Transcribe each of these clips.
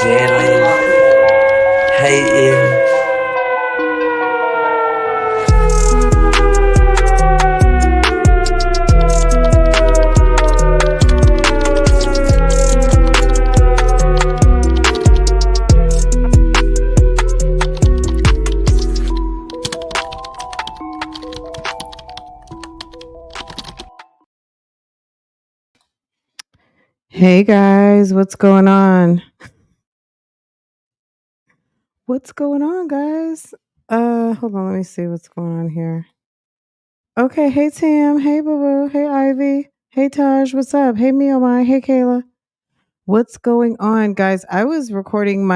jealous, hating. Hey guys, what's going on? What's going on, guys? Hold on, let me see what's going on here. Okay, hey Tam, hey Boo Boo, hey Ivy, hey Taj, what's up? Hey Miomai, hey Kayla. What's going on, guys? I was recording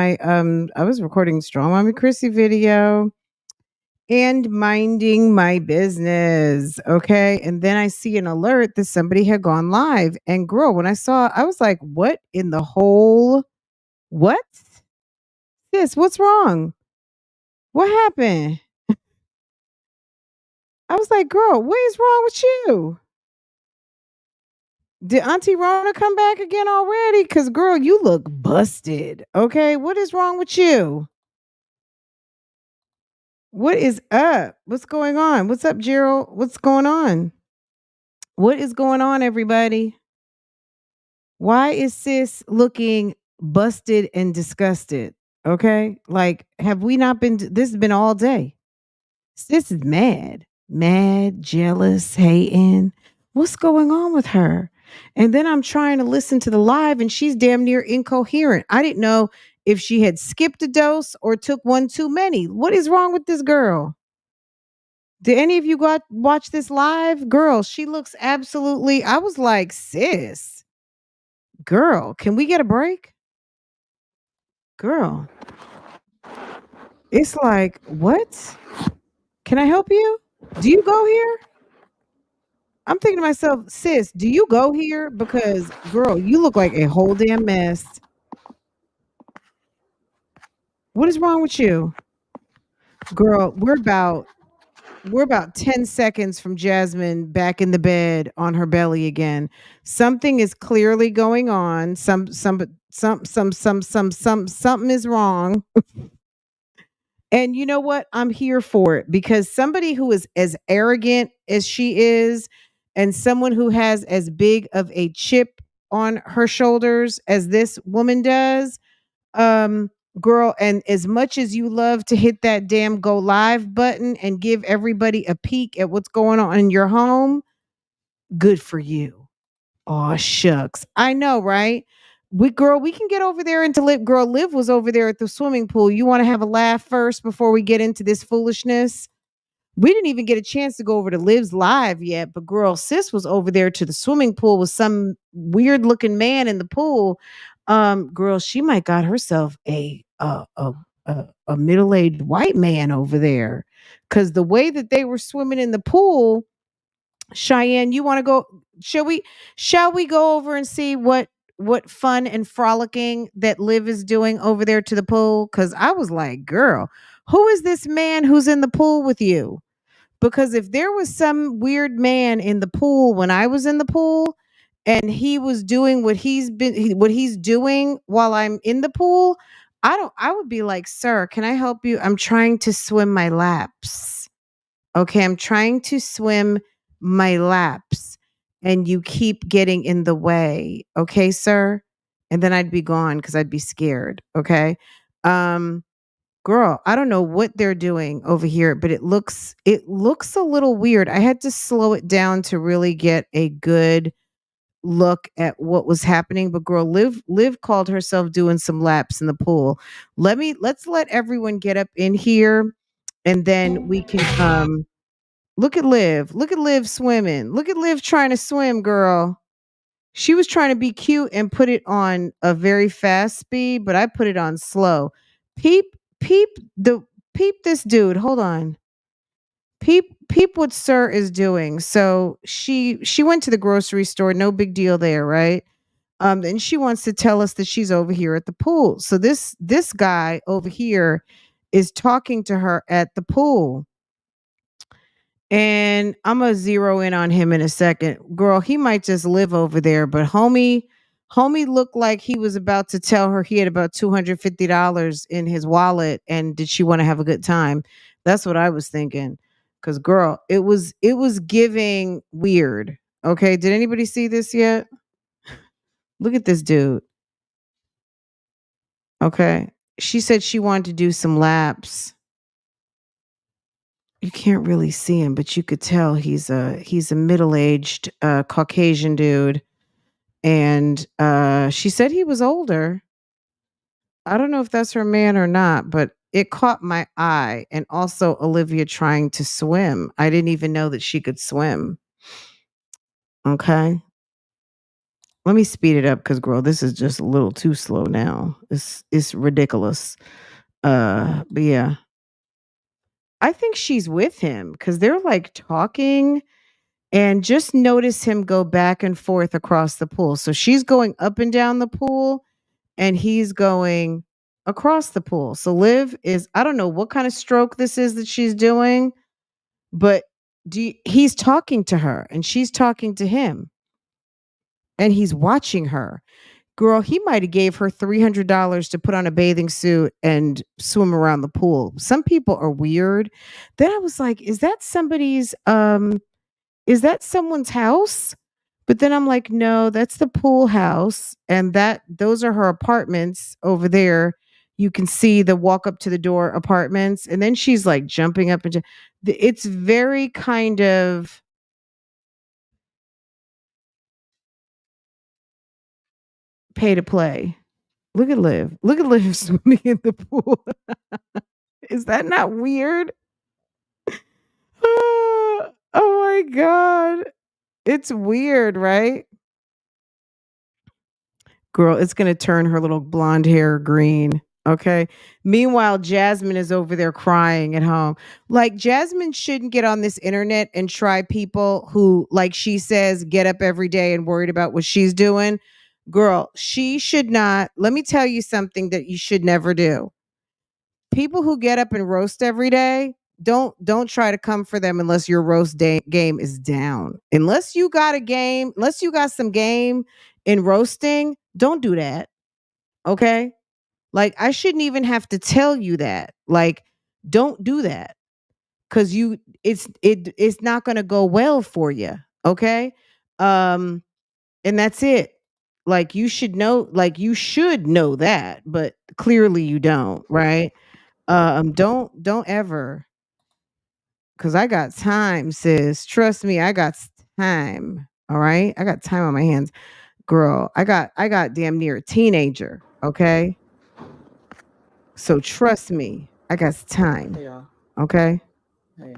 Strong Mommy Chrissy video and minding my business. Okay. And then I see an alert that somebody had gone live. And girl, when I saw, I was like, what in the whole what? Sis, what's wrong? What happened? I was like, girl, what is wrong with you? Did Auntie Rona come back again already? Because, girl, you look busted. Okay. What is wrong with you? What is up? What's going on? What's up, Gerald? What's going on? What is going on, everybody? Why is sis looking busted and disgusted? Okay. Like, have we not been, this has been all day. Sis is mad, jealous, hating. What's going on with her? And then I'm trying to listen to the live and she's damn near incoherent. I didn't know if she had skipped a dose or took one too many. What is wrong with this girl? Did any of you got watch this live? Girl, she looks absolutely. I was like, sis, girl, can we get a break? Girl, it's like, what? Can I help you? Do you go here? I'm thinking to myself, sis, do you go here? Because, girl, you look like a whole damn mess. What is wrong with you? Girl, we're about 10 seconds from Jasmine back in the bed on her belly again. Something is clearly going on. Something is wrong. And you know what? I'm here for it because somebody who is as arrogant as she is and someone who has as big of a chip on her shoulders as this woman does, girl, and as much as you love to hit that damn go live button and give everybody a peek at what's going on in your home, good for you. Oh shucks. I know, right? We can get over there into Liv. Girl, Liv was over there at the swimming pool. You want to have a laugh first before we get into this foolishness? We didn't even get a chance to go over to Liv's live yet, but girl, sis was over there to the swimming pool with some weird looking man in the pool. Girl, she might got herself a middle-aged white man over there. Cause the way that they were swimming in the pool, Cheyenne, you want to go? Shall we go over and see what fun and frolicking that Liv is doing over there to the pool? Because I was like, girl, who is this man who's in the pool with you? Because if there was some weird man in the pool when I was in the pool and he was doing what he's doing while I'm in the pool, I would be like, "Sir, can I help you? I'm trying to swim my laps." Okay, I'm trying to swim my laps and you keep getting in the way. Okay, sir? And then I'd be gone cuz I'd be scared, okay? Um Girl, I don't know what they're doing over here, but it looks a little weird. I had to slow it down to really get a good look at what was happening. But girl, Liv called herself doing some laps in the pool. Let's let everyone get up in here and then we can look at Liv. Look at Liv swimming. Look at Liv trying to swim, girl. She was trying to be cute and put it on a very fast speed, but I put it on slow. Peep, peep the peep this dude. Hold on. Peep what Sir is doing. So she went to the grocery store, no big deal there, right? And she wants to tell us that she's over here at the pool. So this guy over here is talking to her at the pool. And I'm gonna zero in on him in a second. Girl, he might just live over there, but homie, Homie looked like he was about to tell her he had about $250 in his wallet and did she want to have a good time? That's what I was thinking. Cause girl, it was giving weird. Okay. Did anybody see this yet? Look at this dude. Okay. She said she wanted to do some laps. You can't really see him, but you could tell he's a middle-aged Caucasian dude. And she said he was older. I don't know if that's her man or not, but it caught my eye. And also Olivia trying to swim. I didn't even know that she could swim. Okay. Let me speed it up because girl, this is just a little too slow now. It's ridiculous. But yeah. I think she's with him because they're like talking and just notice him go back and forth across the pool. So she's going up and down the pool and he's going across the pool. So Liv is, I don't know what kind of stroke this is that she's doing, but he's talking to her and she's talking to him and he's watching her. Girl, he might have gave her $300 to put on a bathing suit and swim around the pool. Some people are weird. Then I was like, is that someone's house? But then I'm like, no, that's the pool house. And those are her apartments over there. You can see the walk up to the door apartments. And then she's like jumping up and it's very kind of pay to play. Look at Liv. Look at Liv swimming in the pool. Is that not weird? Oh my God. It's weird, right? Girl, it's gonna turn her little blonde hair green. Okay. Meanwhile, Jasmine is over there crying at home. Like, Jasmine shouldn't get on this internet and try people who, like she says, get up every day and worried about what she's doing. Girl, she should not. Let me tell you something that you should never do. People who get up and roast every day, don't try to come for them unless your game is down. Unless you got a game, unless you got some game in roasting, don't do that. Okay? Like, I shouldn't even have to tell you that. Like, don't do that cuz it's not going to go well for you, okay? Um and that's it. You should know that, but clearly you don't, right? Don't ever, cause I got time, sis. Trust me, I got time. All right, I got time on my hands, girl. I got damn near a teenager. Okay, so trust me, I got time. Yeah. Okay, Hey.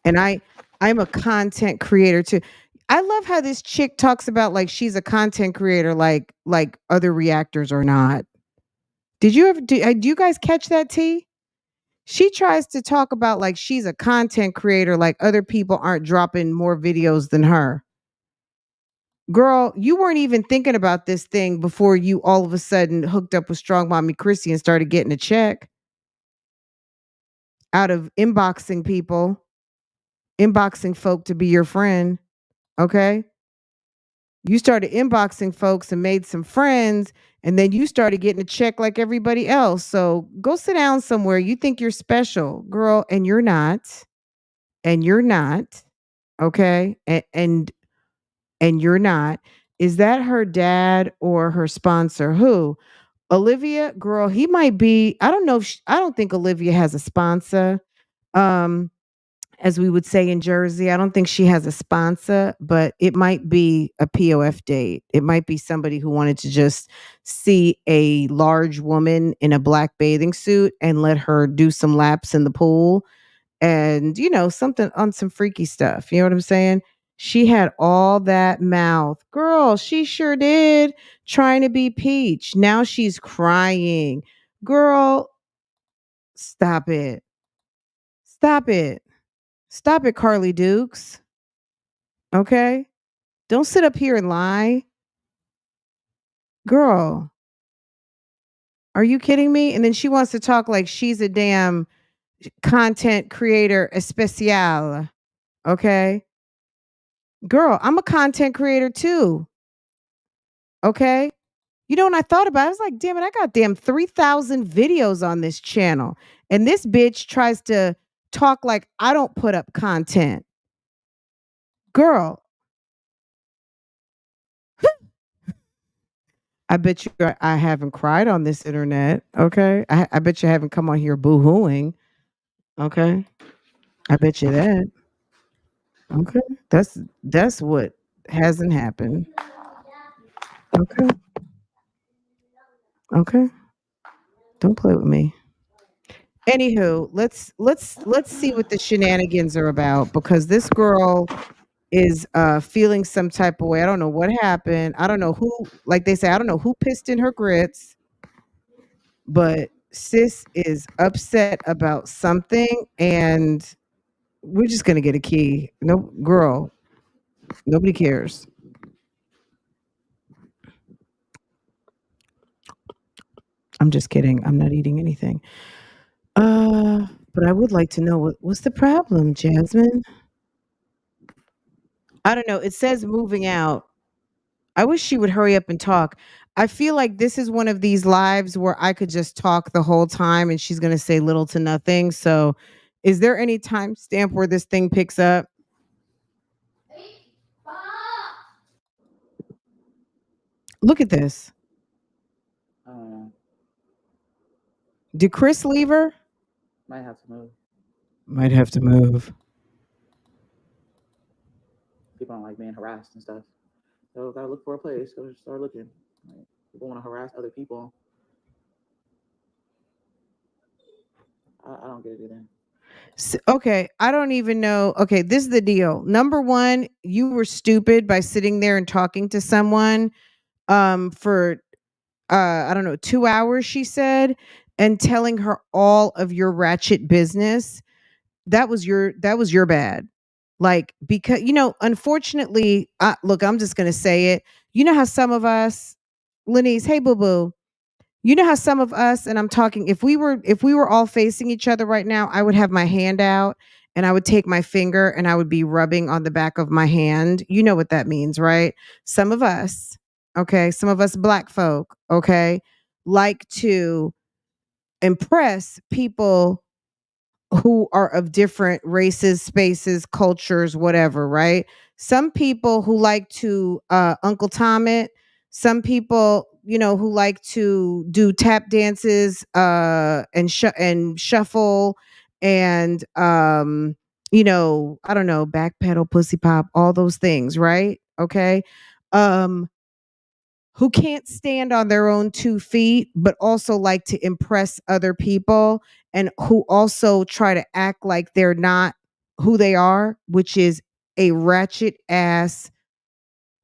and I'm a content creator too. I love how this chick talks about like she's a content creator, like other reactors are not. Do you guys catch that, T? She tries to talk about like she's a content creator, like other people aren't dropping more videos than her. Girl, you weren't even thinking about this thing before you all of a sudden hooked up with Strong Mommy Chrissy and started getting a check out of inboxing folk to be your friend. Okay. You started inboxing folks and made some friends, and then you started getting a check like everybody else. So go sit down somewhere. You think you're special, girl, and you're not. And you're not. Okay? And you're not. Is that her dad or her sponsor? Who? Olivia, girl, he might be. I don't know if I don't think Olivia has a sponsor. Um as we would say in Jersey, I don't think she has a sponsor, but it might be a POF date. It might be somebody who wanted to just see a large woman in a black bathing suit and let her do some laps in the pool and, something on some freaky stuff. You know what I'm saying? She had all that mouth. Girl, she sure did. Trying to be Peach. Now she's crying. Girl, stop it. Stop it. Stop it, Carly Dukes. Okay? Don't sit up here and lie. Girl, are you kidding me? And then she wants to talk like she's a damn content creator especial. Okay? Girl, I'm a content creator too. Okay. You know, when I thought about it, I was like, damn it, I got damn 3,000 videos on this channel. And this bitch tries to talk like I don't put up content. Girl, I bet you I haven't cried on this internet. Okay. I bet you haven't come on here boo hooing. Okay. I bet you that. Okay. That's what hasn't happened. Okay. Okay. Don't play with me. Anywho, let's see what the shenanigans are about because this girl is feeling some type of way. I don't know what happened. I don't know who, like they say, I don't know who pissed in her grits, but sis is upset about something and we're just gonna get a key. No girl, nobody cares. I'm just kidding. I'm not eating anything. But I would like to know what's the problem, Jasmine? I don't know. It says moving out. I wish she would hurry up and talk. I feel like this is one of these lives where I could just talk the whole time and she's going to say little to nothing. So, is there any timestamp where this thing picks up? Look at this. Uh, Did Chris leave her? might have to move. Might have to move. People don't like being harassed and stuff. So gotta look for a place. Go start looking. Like, people want to harass other people. I don't get it either. Okay, I don't even know. Okay, this is the deal. Number one, you were stupid by sitting there and talking to someone for I don't know, 2 hours she said and telling her all of your ratchet business. That was your bad. Like because unfortunately, look, I'm just going to say it. You know how some of us Lenise, hey boo boo. You know how some of us, and I'm talking, if we were all facing each other right now, I would have my hand out and I would take my finger and I would be rubbing on the back of my hand. You know what that means, right? Some of us, okay, some of us black folk, okay, like to impress people who are of different races, spaces, cultures, whatever, right? Some people who like to Uncle Tom it, some people, who like to do tap dances and shuffle and I don't know, backpedal, pussy pop, all those things, right? Okay. Um who can't stand on their own 2 feet, but also like to impress other people and who also try to act like they're not who they are, which is a ratchet ass,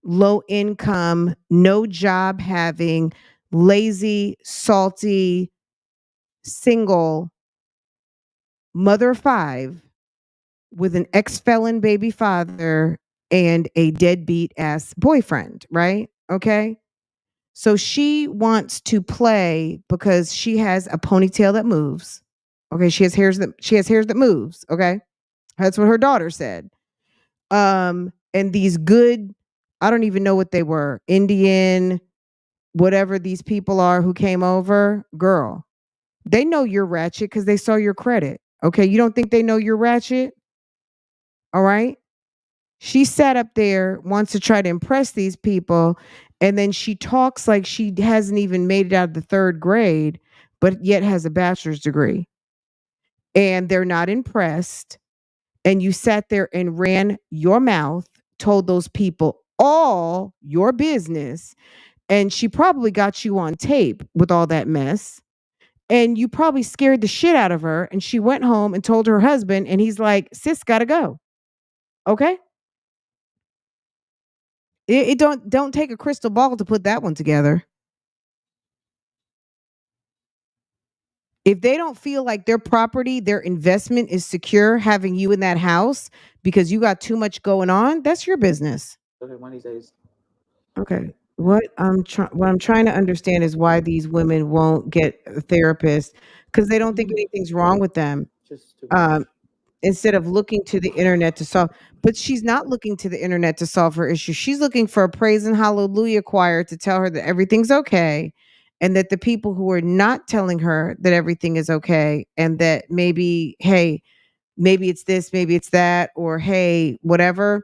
low income, no job having, lazy, salty, single mother of five with an ex felon baby father and a deadbeat ass boyfriend, right? Okay. So she wants to play because she has a ponytail that moves. Okay, she has hairs that moves, okay? That's what her daughter said. And these good, I don't even know what they were, Indian, whatever these people are who came over, girl. They know you're ratchet cuz they saw your credit. Okay, you don't think they know you're ratchet? All right? She sat up there, wants to try to impress these people, and then she talks like she hasn't even made it out of the third grade, but yet has a bachelor's degree. And they're not impressed. And you sat there and ran your mouth, told those people all your business. And she probably got you on tape with all that mess. And you probably scared the shit out of her. And she went home and told her husband, and he's like, sis, gotta go. Okay. It don't take a crystal ball to put that one together. If they don't feel like their property, their investment is secure having you in that house because you got too much going on, that's your business. Okay, one of these days. Okay. What I'm trying to understand is why these women won't get a therapist because they don't think anything's wrong with them. Just too Um, much. instead of looking to the internet to solve. But she's not looking to the internet to solve her issue. She's looking for a praise and hallelujah choir to tell her that everything's okay, and that the people who are not telling her that everything is okay, and that maybe, hey, maybe it's this, maybe it's that, or hey, whatever,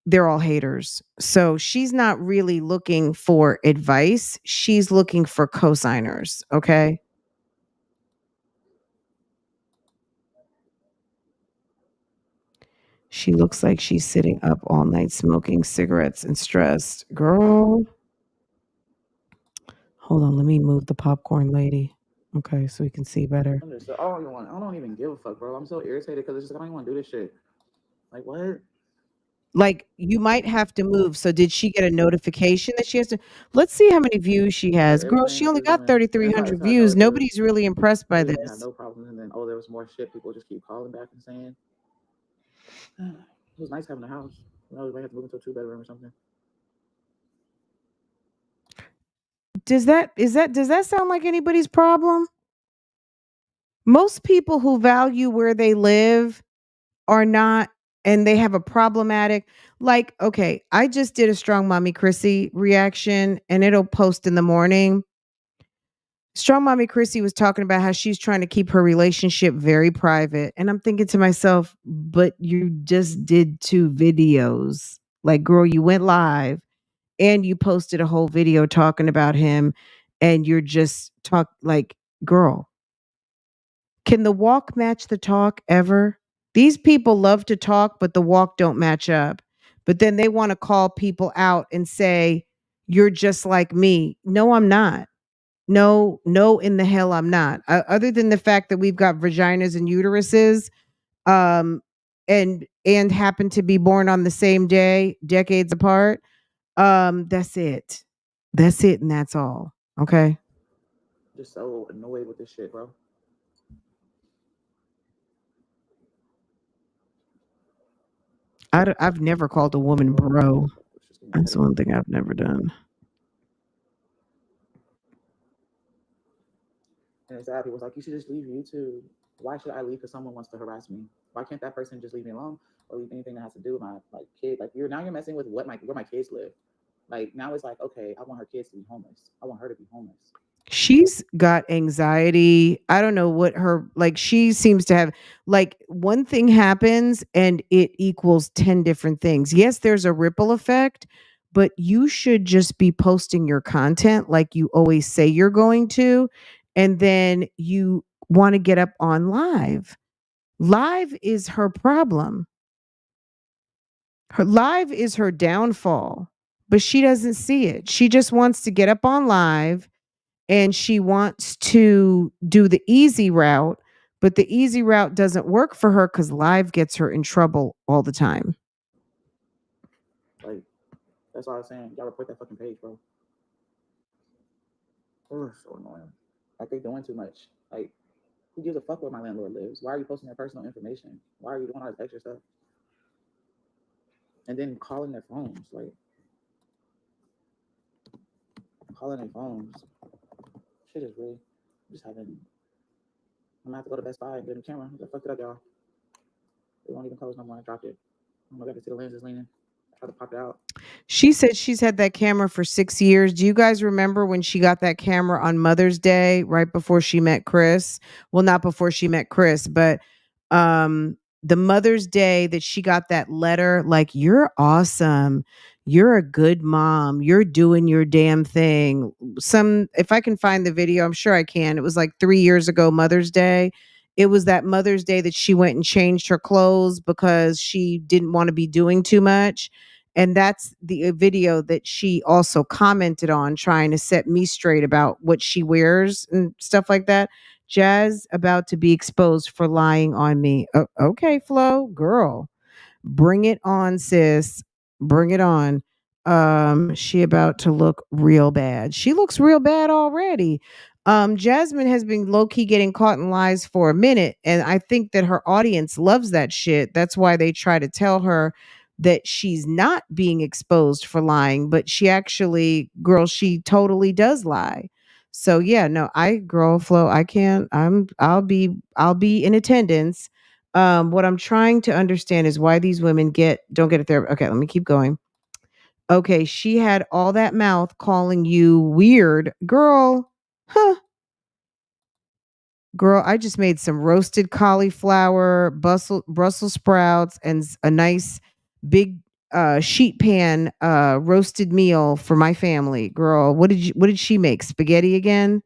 they're all haters. So she's not really looking for advice. She's looking for cosigners. Okay. She looks like she's sitting up all night smoking cigarettes and stressed. Girl, hold on. Let me move the popcorn lady. Okay, so we can see better. I'm just, I don't even give a fuck, bro. I'm so irritated because it's just, I don't even want to do this shit. Like, what? Like, you might have to move. So did she get a notification that she has to? Let's see how many views she has. Girl, she Everything only is got doing, and it's 3,300 how I know views. it is. Nobody's really impressed by They didn't have this. no problems, and then there was more shit. People just keep calling back and saying it was nice having a house. I was have to move into a 2 bedroom or something. Does that sound like anybody's problem? Most people who value where they live are not, and they have a problematic, like, okay, I just did a strong mommy Chrissy reaction and it'll post in the morning. Strong mommy Chrissy was talking about how she's trying to keep her relationship very private, and I'm thinking to myself, but you just did 2 videos. Like, girl, you went live and you posted a whole video talking about him, and you're just talk like, girl, can the walk match the talk ever? These people love to talk, but the walk don't match up. But then they want to call people out and say, you're just like me. No, I'm not. No, no, in the hell, I'm not. Other than the fact that we've got vaginas and uteruses, um, and happen to be born on the same day, decades apart. That's it. That's it, and that's all. Okay. Just so annoyed with this shit, bro. I've never called a woman bro. It's just getting That's headache. one thing I've never done. And it's sad. People was like, you should just leave YouTube. Why should I leave because someone wants to harass me? Why can't that person just leave me alone or leave anything that has to do with my like kid? Like you're messing with where my kids live. Like now it's like, okay, I want her kids to be homeless. I want her to be homeless. She's got anxiety. I don't know what her, like, she seems to have, like, one thing happens and it equals 10 different things. Yes, there's a ripple effect, but you should just be posting your content like you always say you're going to, and then you want to get up on live. Live is her problem. Her live is her downfall, but she doesn't see it. She just wants to get up on live and she wants to do the easy route, but the easy route doesn't work for her because live gets her in trouble all the time. Like that's all I was saying. Y'all report that fucking page, bro. Oh, so annoying. Like they doing too much. Like who gives a fuck where my landlord lives? Why are you posting their personal information? Why are you doing all this extra stuff? And then calling their phones, like calling their phones. Shit is really just having. I'm gonna have to go to Best Buy and get a camera. I fucked it up, y'all. It won't even close no more. I dropped it. I'm gonna see the lenses leaning. I tried to pop it out. She said she's had that camera for 6 years. Do you guys remember when she got that camera on Mother's Day, right before she met Chris? Well, not before she met Chris, but the Mother's Day that she got that letter, like, you're awesome. You're a good mom. You're doing your damn thing. If I can find the video, I'm sure I can. It was like 3 years ago, Mother's Day. It was that Mother's Day that she went and changed her clothes because she didn't want to be doing too much. And that's the video that she also commented on, trying to set me straight about what she wears and stuff like that. Jazz about to be exposed for lying on me. Okay, Flo, girl. Bring it on, sis. Bring it on. She about to look real bad. She looks real bad already. Jasmine has been low-key getting caught in lies for a minute, and I think that her audience loves that shit. That's why they try to tell her that she's not being exposed for lying, but she actually, girl, she totally does lie. So yeah, no, I girl Flo, I can't. I'll be in attendance. What I'm trying to understand is why these women don't get a therapist. Okay, let me keep going. Okay, she had all that mouth calling you weird, girl. Huh, girl. I just made some roasted cauliflower, Brussels sprouts, and a nice big sheet pan roasted meal for my family. Girl, what did she make? Spaghetti again?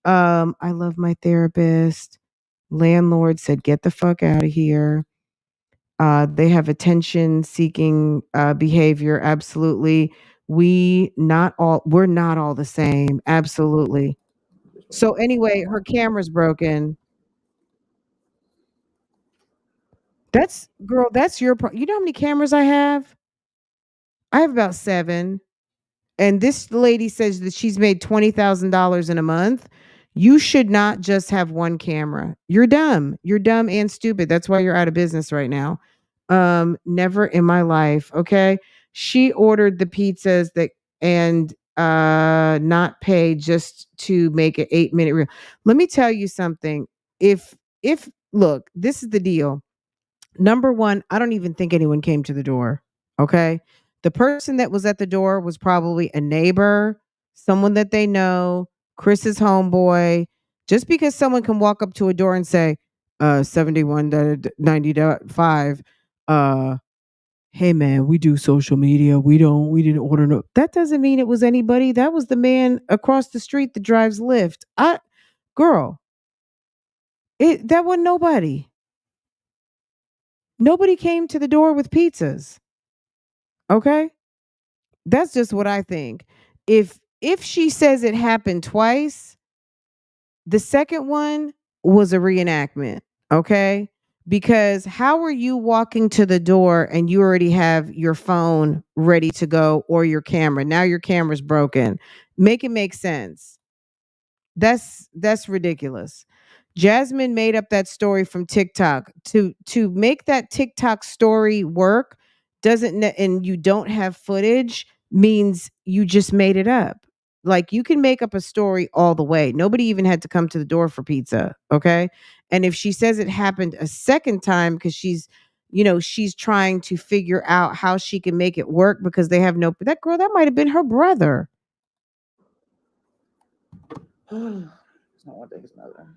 I love my therapist. Landlord said, "Get the fuck out of here." They have attention seeking behavior. Absolutely. We're not all the same. Absolutely. Just wait So for it. anyway, her camera's broken. That's girl, that's you know how many cameras I have? I have about 7. And this lady says that she's made $20,000 in a month. You should not just have one camera. You're dumb. You're dumb and stupid. That's why you're out of business right now. Never in my life. Okay. She ordered the pizzas that and not pay just to make an 8-minute reel. Let me tell you something. If look, this is the deal. Number 1, I don't even think anyone came to the door, okay? The person that was at the door was probably a neighbor, someone that they know, Chris's homeboy. Just because someone can walk up to a door and say, 71.90.5, uh, hey man, we do social media. We didn't order no. That doesn't mean it was anybody. That was the man across the street that drives Lyft. Girl, that wasn't nobody. Nobody came to the door with pizzas. Okay? That's just what I think. If she says it happened twice, the second one was a reenactment, okay? Because how are you walking to the door and you already have your phone ready to go or your camera? Now your camera's broken. Make it make sense. That's ridiculous. Jasmine made up that story from TikTok. To make that TikTok story work and you don't have footage means you just made it up. Like you can make up a story all the way. Nobody even had to come to the door for pizza, okay? And if she says it happened a second time cuz she's trying to figure out how she can make it work because they have no that girl that might have been her brother. It's not one thing, it's another.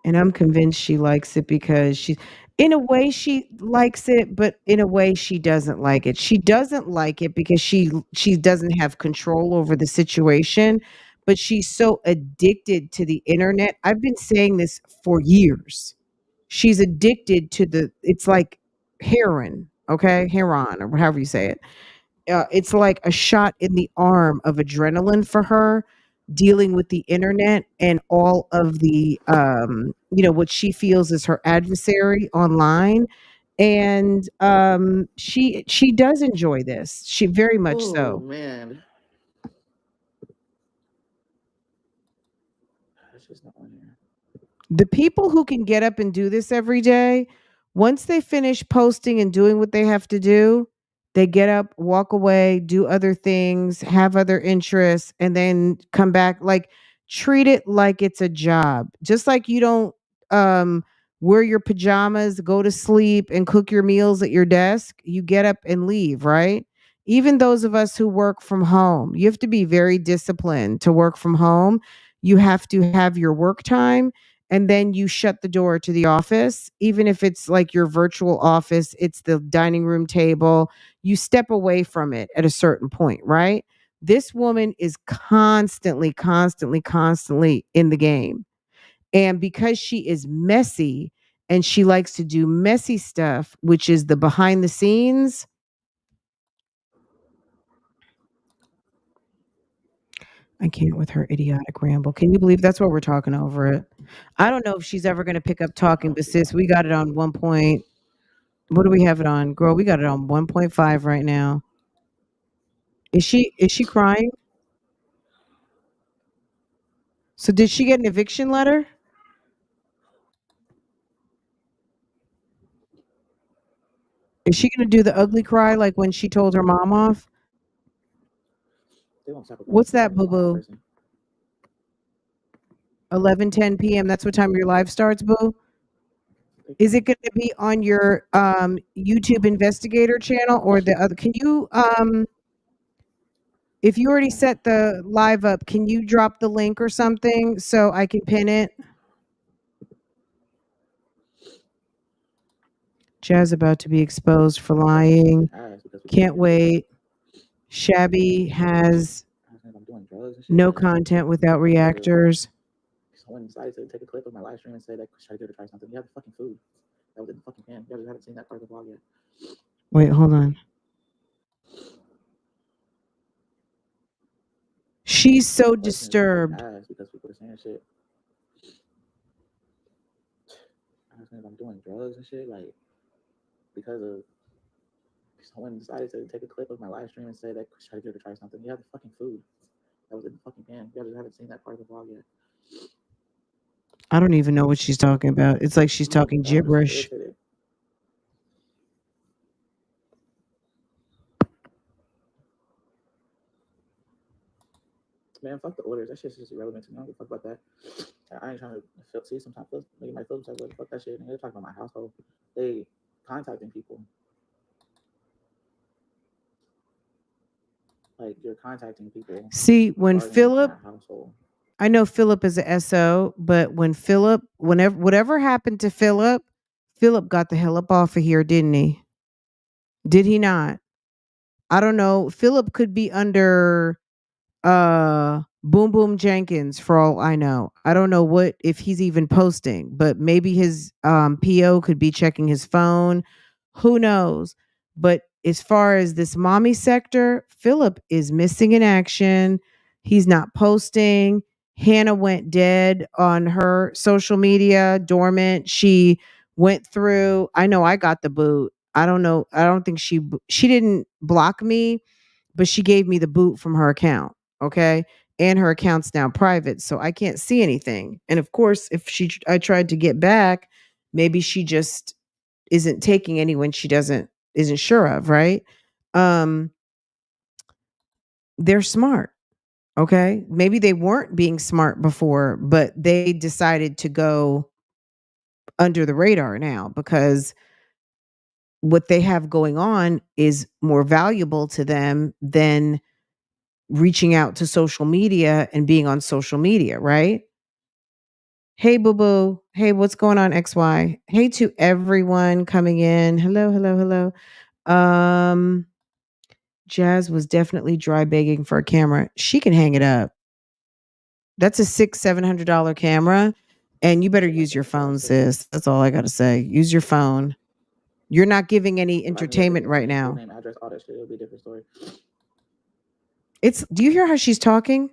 And I'm convinced she likes it because in a way she likes it, but in a way she doesn't like it. She doesn't like it because she doesn't have control over the situation, but she's so addicted to the internet. I've been saying this for years. She's addicted to it's like heroin, okay? Heron or however you say it. It's like a shot in the arm of adrenaline for her dealing with the internet and all of the what she feels is her adversary online, and she does enjoy this, she very much Oh so. man. It's just not on here. The people who can get up and do this every day, once they finish posting and doing what they have to do, they get up, walk away, do other things, have other interests, and then come back. Like, treat it like it's a job. Just like you don't um, wear your pajamas, go to sleep, and cook your meals at your desk, you get up and leave, right? Even those of us who work from home, you have to be very disciplined to work from home. You have to have your work time and then you shut the door to the office, even if it's like your virtual office, it's the dining room table, you step away from it at a certain point, right? This woman is constantly, constantly, constantly in the game. And because she is messy and she likes to do messy stuff, which is the behind the scenes, I can't with her idiotic ramble. Can you believe that's what we're talking over it? I don't know if she's ever going to pick up I talking, don't but see sis, that. we got it on 1 point. What do we have it on? Girl, we got it on 1.5 right now. Is she crying? So did she get an eviction letter? Is she gonna do the ugly cry like when she told her mom off? They won't stop recording What's for that, like boo one more boo? person. 11:10 p.m. That's what time your live starts, boo? Is it going to be on your YouTube investigator channel or the other? Can you if you already set the live up, can you drop the link or something so I can pin it? Jazz about to be exposed for lying. Can't wait. Shabby has no content without reactors. Someone decided to take a clip of my live stream and say that try to try something. You have the fucking food. That was in the fucking pan. You guys haven't seen that part of the vlog yet. Wait, hold on. She's so disturbed. Because people are saying shit. I'm doing drugs and shit, like because of someone decided to take a clip of my live stream and say that try to try something. You have the fucking food. That was in the fucking pan. You guys haven't seen that part of the vlog yet. I don't even know what she's talking about. It's like she's talking gibberish. Man, fuck the orders. That shit's just irrelevant to me. I don't give a fuck about that. I ain't trying to see sometimes make my feelings like fuck that shit. And they're talking about my household. They contacting people. Like you're contacting people. See, when Philip, I know Philip is a SO, but when Philip, whatever happened to Philip, Philip got the hell up off of here, didn't he? Did he not? I don't know. Philip could be under Boom Boom Jenkins for all I know. I don't know what if he's even posting, but maybe his PO could be checking his phone. Who knows? But as far as this mommy sector, Philip is missing in action. He's not posting. Hannah went dead on her social media, dormant. She went through. I know I got the boot. I don't know. I don't think she didn't block me, but she gave me the boot from her account. Okay. And her account's now private, so I can't see anything. And of course, if I tried to get back, maybe she just isn't taking anyone she isn't sure of, right? Um, they're smart. Okay. Maybe they weren't being smart before, but they decided to go under the radar now because what they have going on is more valuable to them than reaching out to social media and being on social media, right? Hey, boo boo. Hey, what's going on, XY? Hey to everyone coming in. Hello, hello, hello. Jazz was definitely dry begging for a camera. She can hang it up. That's a $700 camera. And you better use your phone, sis. That's all I got to say. Use your phone. You're not giving any entertainment right now. Name, address, all that shit. It'll be a different story. Do you hear how she's talking?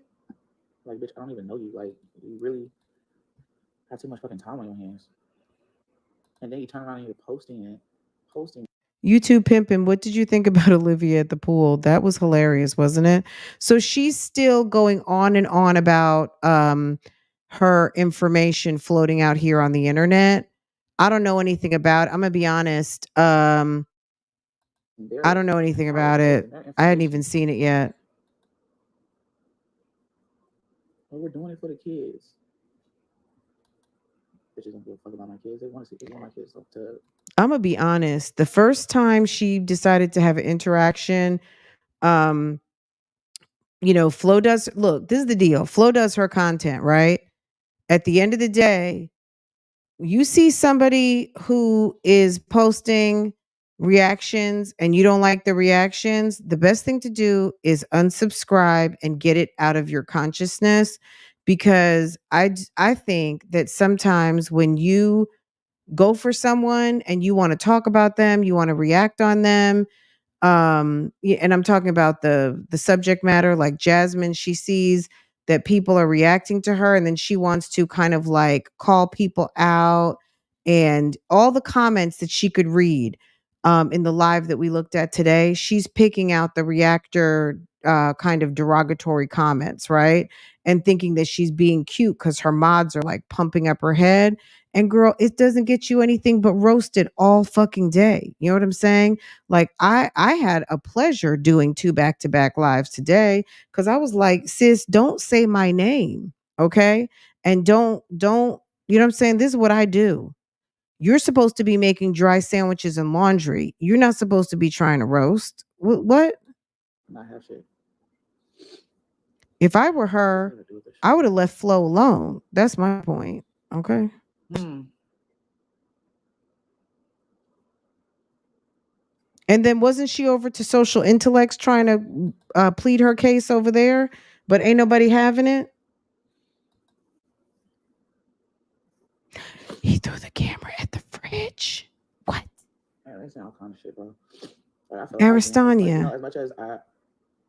Like, bitch, I don't even know you. Like, you really have too much fucking time on your hands. And then you turn around and you're posting it. YouTube pimping. What did you think about Olivia at the pool? That was hilarious, wasn't it? So she's still going on and on about her information floating out here on the internet. I don't know anything about it. I'm gonna be honest. I don't know anything about it. I hadn't even seen it yet. Well, we're doing it for the kids. Bitches don't give a fuck about my kids. They want my kids to. I'm gonna be honest. The first time she decided to have an interaction, Flo does look, this is the deal. Flo does her content, right? At the end of the day, you see somebody who is posting reactions and you don't like the reactions, the best thing to do is unsubscribe and get it out of your consciousness, because I think that sometimes when you go for someone and you want to talk about them, you want to react on them, and I'm talking about the subject matter, like Jasmine, she sees that people are reacting to her and then she wants to kind of like call people out, and all the comments that she could read in the live that we looked at today, she's picking out the reactor kind of derogatory comments, right? And thinking that she's being cute because her mods are like pumping up her head. And girl, it doesn't get you anything but roasted all fucking day. You know what I'm saying? Like I had a pleasure doing 2 back-to-back lives today because I was like, sis, don't say my name, okay? And don't, you know what I'm saying? This is what I do. You're supposed to be making dry sandwiches and laundry. You're not supposed to be trying to roast. What? Not have shit. If I were What does that her, have to do with this I shit? would have left Flo alone. That's my point. Okay. Hmm. And then wasn't she over to social intellects trying to plead her case over there? But ain't nobody having it. He threw the camera at the fridge. What? Man, they saying all kind of shit, bro. Like, I feel like being like Aristania. as much as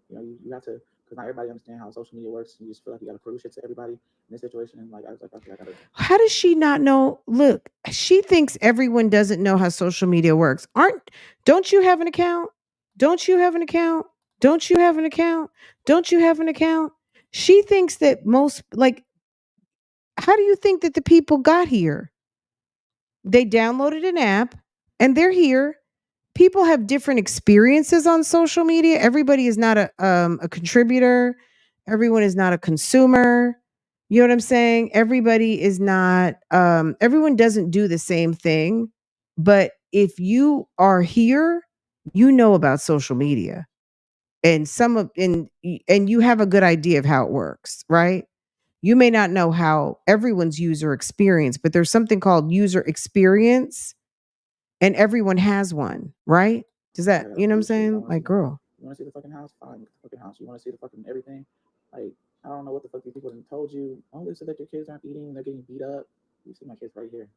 you have to, because not everybody understand how social media works. You just feel like you got to prove shit to everybody in this situation. And like I was like, okay, I gotta. How does she not know? Look, she thinks everyone doesn't know how social media works. Don't you have an account? Don't you have an account? Don't you have an account? Don't you have an account? She thinks that most like how do you think that the people got here? They downloaded an app and they're here. People have different experiences on social media. Everybody is not a contributor. Everyone is not a consumer. You know what I'm saying? Everybody is not everyone doesn't do the same thing. But if you are here, you know about social media and and you have a good idea of how it works, right? You may not know how everyone's user experience, but there's something called user experience and everyone has one, right? Does I that, gotta you know what I'm prove shit. I saying? want to Like, see my house. girl. You want to see the fucking house? Fine, get the fucking house. You want to see the fucking everything? Like I don't know what the fuck these people have told you. Oh, they said that your kids aren't eating. They're getting beat up. You see my kids right here.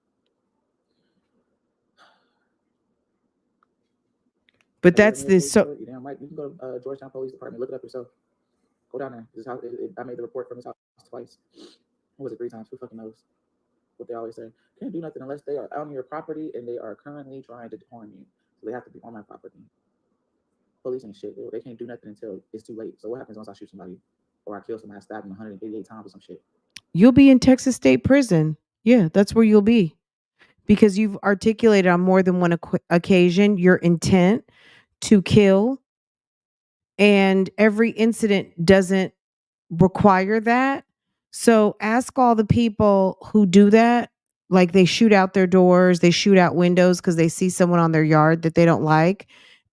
But Have you ever that's made a this police so report? You damn right. You can go to Georgetown Police Department. Look it up yourself. Go down there. This is how I made the report from this house twice. What was it 3 times? Who fucking knows? What they always say. Can't do nothing unless they are on your property and they are currently trying to harm you. So they have to be on my property. Police ain't shit. They can't do nothing until it's too late. So what happens once I shoot somebody or I kill somebody, I stab them 188 times or some shit? you'll be in Texas State Prison. Yeah, that's where you'll be because you've articulated on more than one occasion your intent to kill and every incident doesn't require that. So ask all the people who do that, like they shoot out their doors, they shoot out windows because they see someone on their yard that they don't like.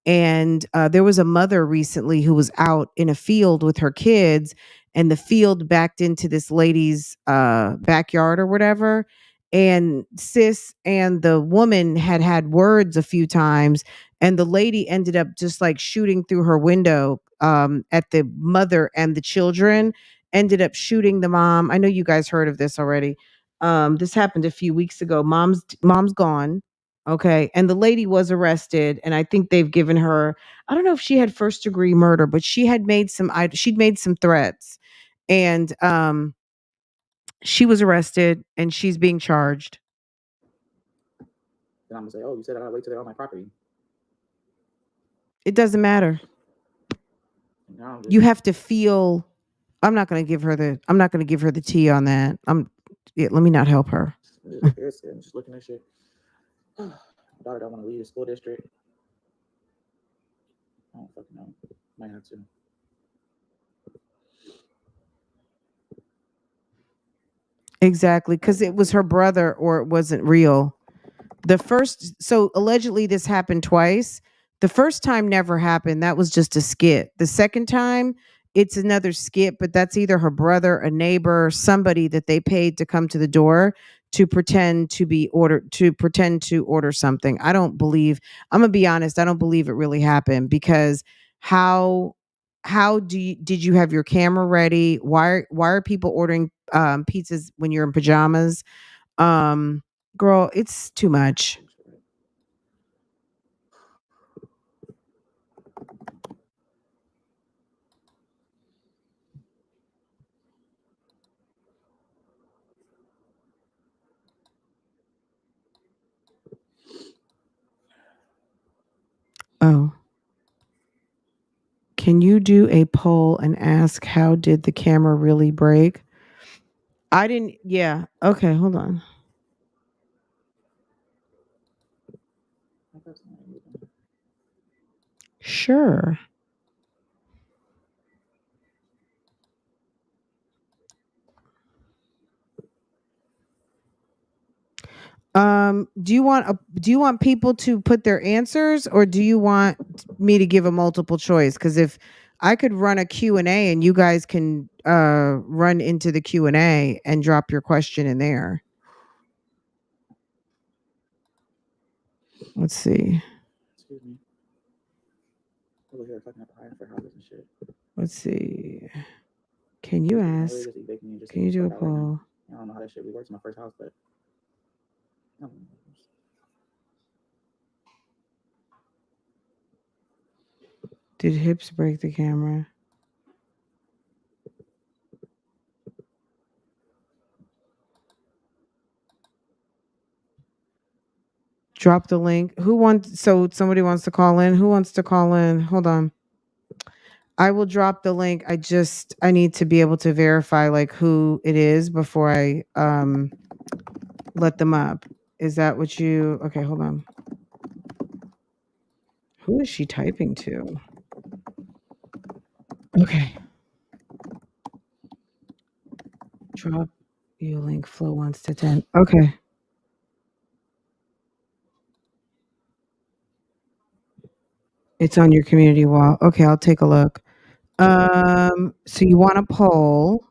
And there was a mother recently who was out in a field with her kids, and the field backed into this lady's backyard or whatever. And sis and the woman had had words a few times, and the lady ended up just like shooting through her window at the mother and the children, ended up shooting the mom. I know you guys heard of this already. This happened a few weeks ago. Mom's gone. Okay. And the lady was arrested, and I think they've given her, I don't know if she had first degree murder, but she'd made some threats. And she was arrested and she's being charged. Then I'm gonna say, oh, you said I gotta wait till they're on my property. It doesn't matter. And now I'm just You have to feel I'm not gonna give her the tea on that. Yeah, let me not help her. I'm just looking at shit. My daughter don't want to leave the school district. I don't fucking know. Might have to. Exactly, Might because it have was to. her brother or it wasn't real. So allegedly this happened twice. The first time never happened. That was just a skit. The second time, it's another skit, but that's either her brother, a neighbor, somebody that they paid to come to the door to pretend to order something. I'm gonna be honest, I don't believe it really happened because how did you have your camera ready? Why are people ordering pizzas when you're in pajamas? Um Girl, it's too much. Oh, can you do a poll and ask how did the camera really break? I didn't. Yeah. Okay, hold on. Sure. Do you want people to put their answers, or do you want me to give a multiple choice? Because if I could run a Q&A and you guys can run into the Q&A and drop your question in there. Let's see. Excuse me. Over here fucking applying for houses and shit. Let's see. Can you ask? Can you do a poll? I don't know how that shit works in my first house, but Did hips break the camera? Drop the link. So somebody wants to call in. Who wants to call in? Hold on. I will drop the link. I need to be able to verify like who it is before I let them up. Is that what you Okay, hold on. Who is she typing to? Okay. Drop you link flow 1 to 10. Okay. It's on your community wall. Okay, I'll take a look. So you want a poll?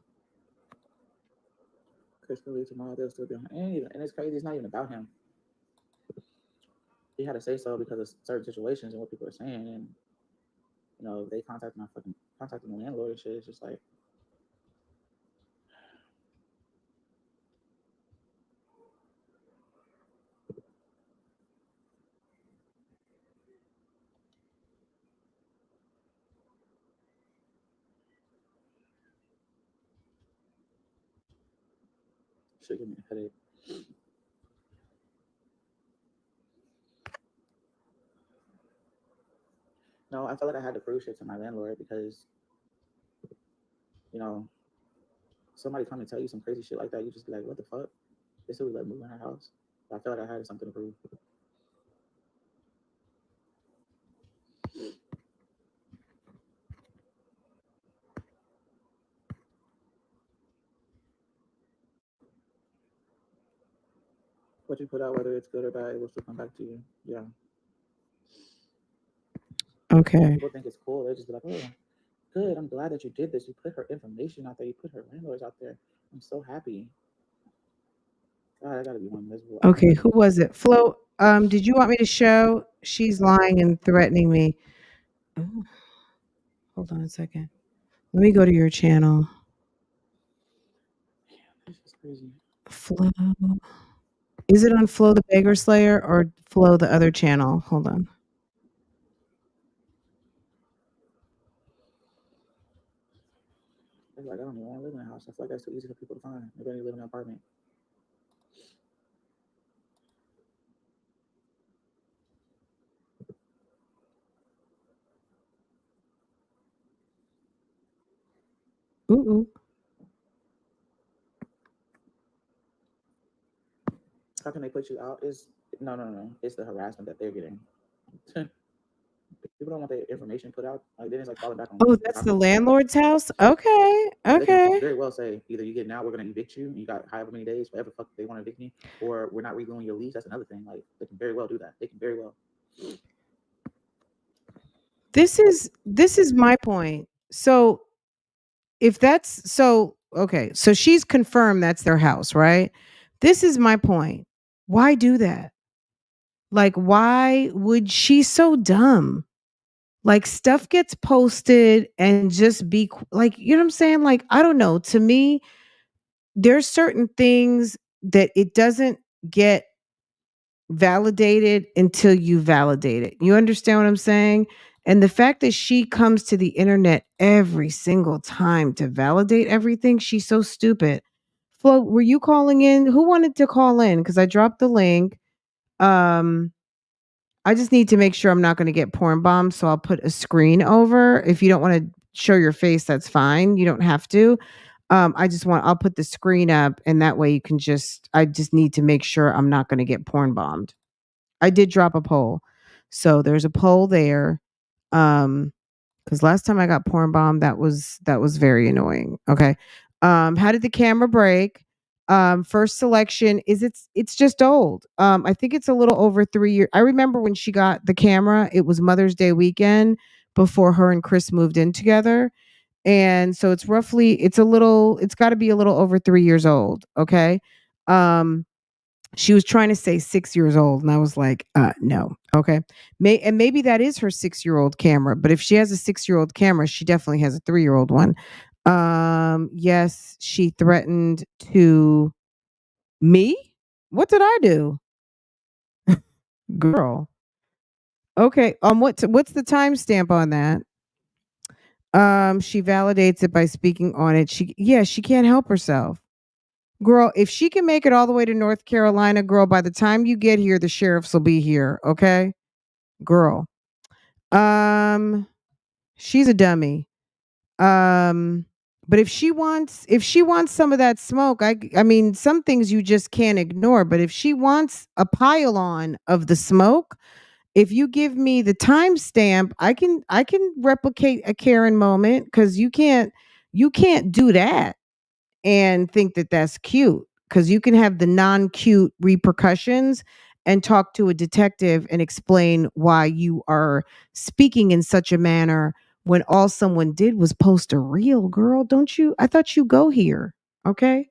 Chris Lee tomorrow they'll still be on. And it's crazy. It's not even about him. He had to say so because of certain situations and what people are saying, and they contacted the landlord and shit. It's just like. Should give me a headache. No, I felt like I had to prove shit to my landlord because, somebody come and tell you some crazy shit like that, you just be like, what the fuck? They still let me move in our house. But I felt like I had something to prove. What you put out, whether it's good or bad, it will still come back to you. Yeah. Okay. People think it's cool. They just be like, oh, good. I'm glad that you did this. You put her information out there. You put her landlords out there. I'm so happy. God, I gotta be one miserable. Okay, who was it? Flo, did you want me to show? She's lying and threatening me. Ooh. Hold on a second. Let me go to your channel. This is crazy. Flo. Is it on Flo the Beggar Slayer or Flo the other channel? Hold on. It's like I don't even want to live in a house. I feel like that's too easy for people to find. Maybe I need to live in an apartment. Ooh. How can they put you out? No. It's the harassment that they're getting. People don't want their information put out. Like then it's like falling back on. Oh, that's the landlord's house? Okay. They can Okay. very well say either you get now, we're gonna evict you, and you got however many days, whatever fuck they want to evict me, or we're not renewing your lease. That's another thing. Like they can very well do that. They can very well. This is my point. So if that's so okay, so she's confirmed that's their house, right? This is my point. Why do that? Like, why would she's so dumb? Like, stuff gets posted and just be like, you know what I'm saying? Like, I don't know. To me, there's certain things that it doesn't get validated until you validate it. You understand what I'm saying? And the fact that she comes to the internet every single time to validate everything, she's so stupid. Flo, were you calling in? Who wanted to call in? Because I dropped the link. Um, I just need to make sure I'm not going to get porn bombed. So I'll put a screen over. If you don't want to show your face, that's fine. You don't have to. I'll put the screen up and that way I just need to make sure I'm not going to get porn bombed. I did drop a poll. So there's a poll there. Because last time I got porn bombed, that was very annoying. Okay. How did the camera break? First selection is it's just old. I think it's a little over 3 years. I remember when she got the camera, it was Mother's Day weekend before her and Chris moved in together. And so it's got to be a little over 3 years old. Okay. Um, she was trying to say 6 years old, and I was like, no. Okay. Maybe that is her 6-year-old camera, but if she has a 6-year-old camera, she definitely has a 3-year-old one. Yes, she threatened to me? What did I do? Girl. Okay. What's the timestamp on that? She validates it by speaking on it. She can't help herself. Girl, if she can make it all the way to North Carolina, girl, by the time you get here, the sheriffs will be here. Okay? Girl. Um, she's a dummy. Um, but if she wants some of that smoke, I mean, some things you just can't ignore. But if she wants a pile on of the smoke, if you give me the timestamp, I can replicate a Karen moment because you can't do that and think that that's cute because you can have the non-cute repercussions and talk to a detective and explain why you are speaking in such a manner when all someone did was post a reel. Girl, don't you? I thought you go here. Okay.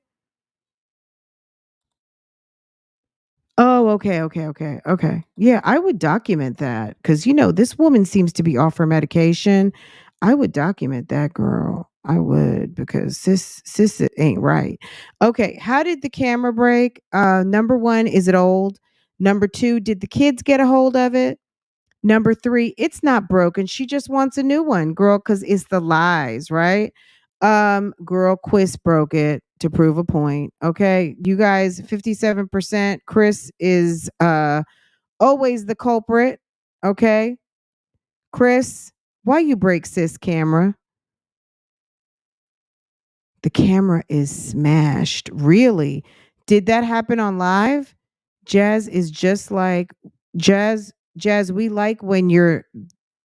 Oh, okay, okay, okay, okay. Yeah, I would document that because this woman seems to be off her medication. I would document that, girl. I would because sis it ain't right. Okay, how did the camera break? Number one, is it old? Number two, did the kids get a hold of it? Number three, it's not broken. She just wants a new one, girl, because it's the lies, right? Girl, Quiz broke it to prove a point. Okay. You guys, 57%. Chris is always the culprit. Okay. Chris, why you break sis camera? The camera is smashed. Really? Did that happen on live? Jazz is just like Jazz, we like when you're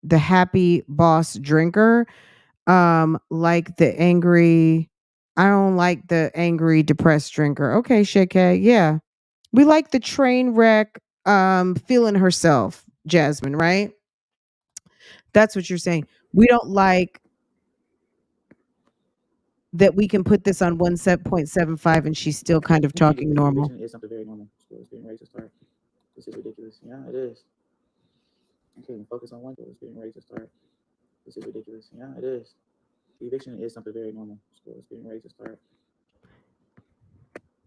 the happy boss drinker. Like the angry I don't like the angry depressed drinker. Okay, Shake. Yeah. We like the train wreck feeling herself, Jasmine, right? That's what you're saying. We don't like that we can put this on 1.75 and she's still kind of You can't get talking evicted. normal. Eviction is something very normal. School is getting ready to start. This is ridiculous. Yeah, it is. I can't even focus on one. School is getting ready to start. This is ridiculous. Yeah, it is. Eviction is something very normal. School is getting ready to start.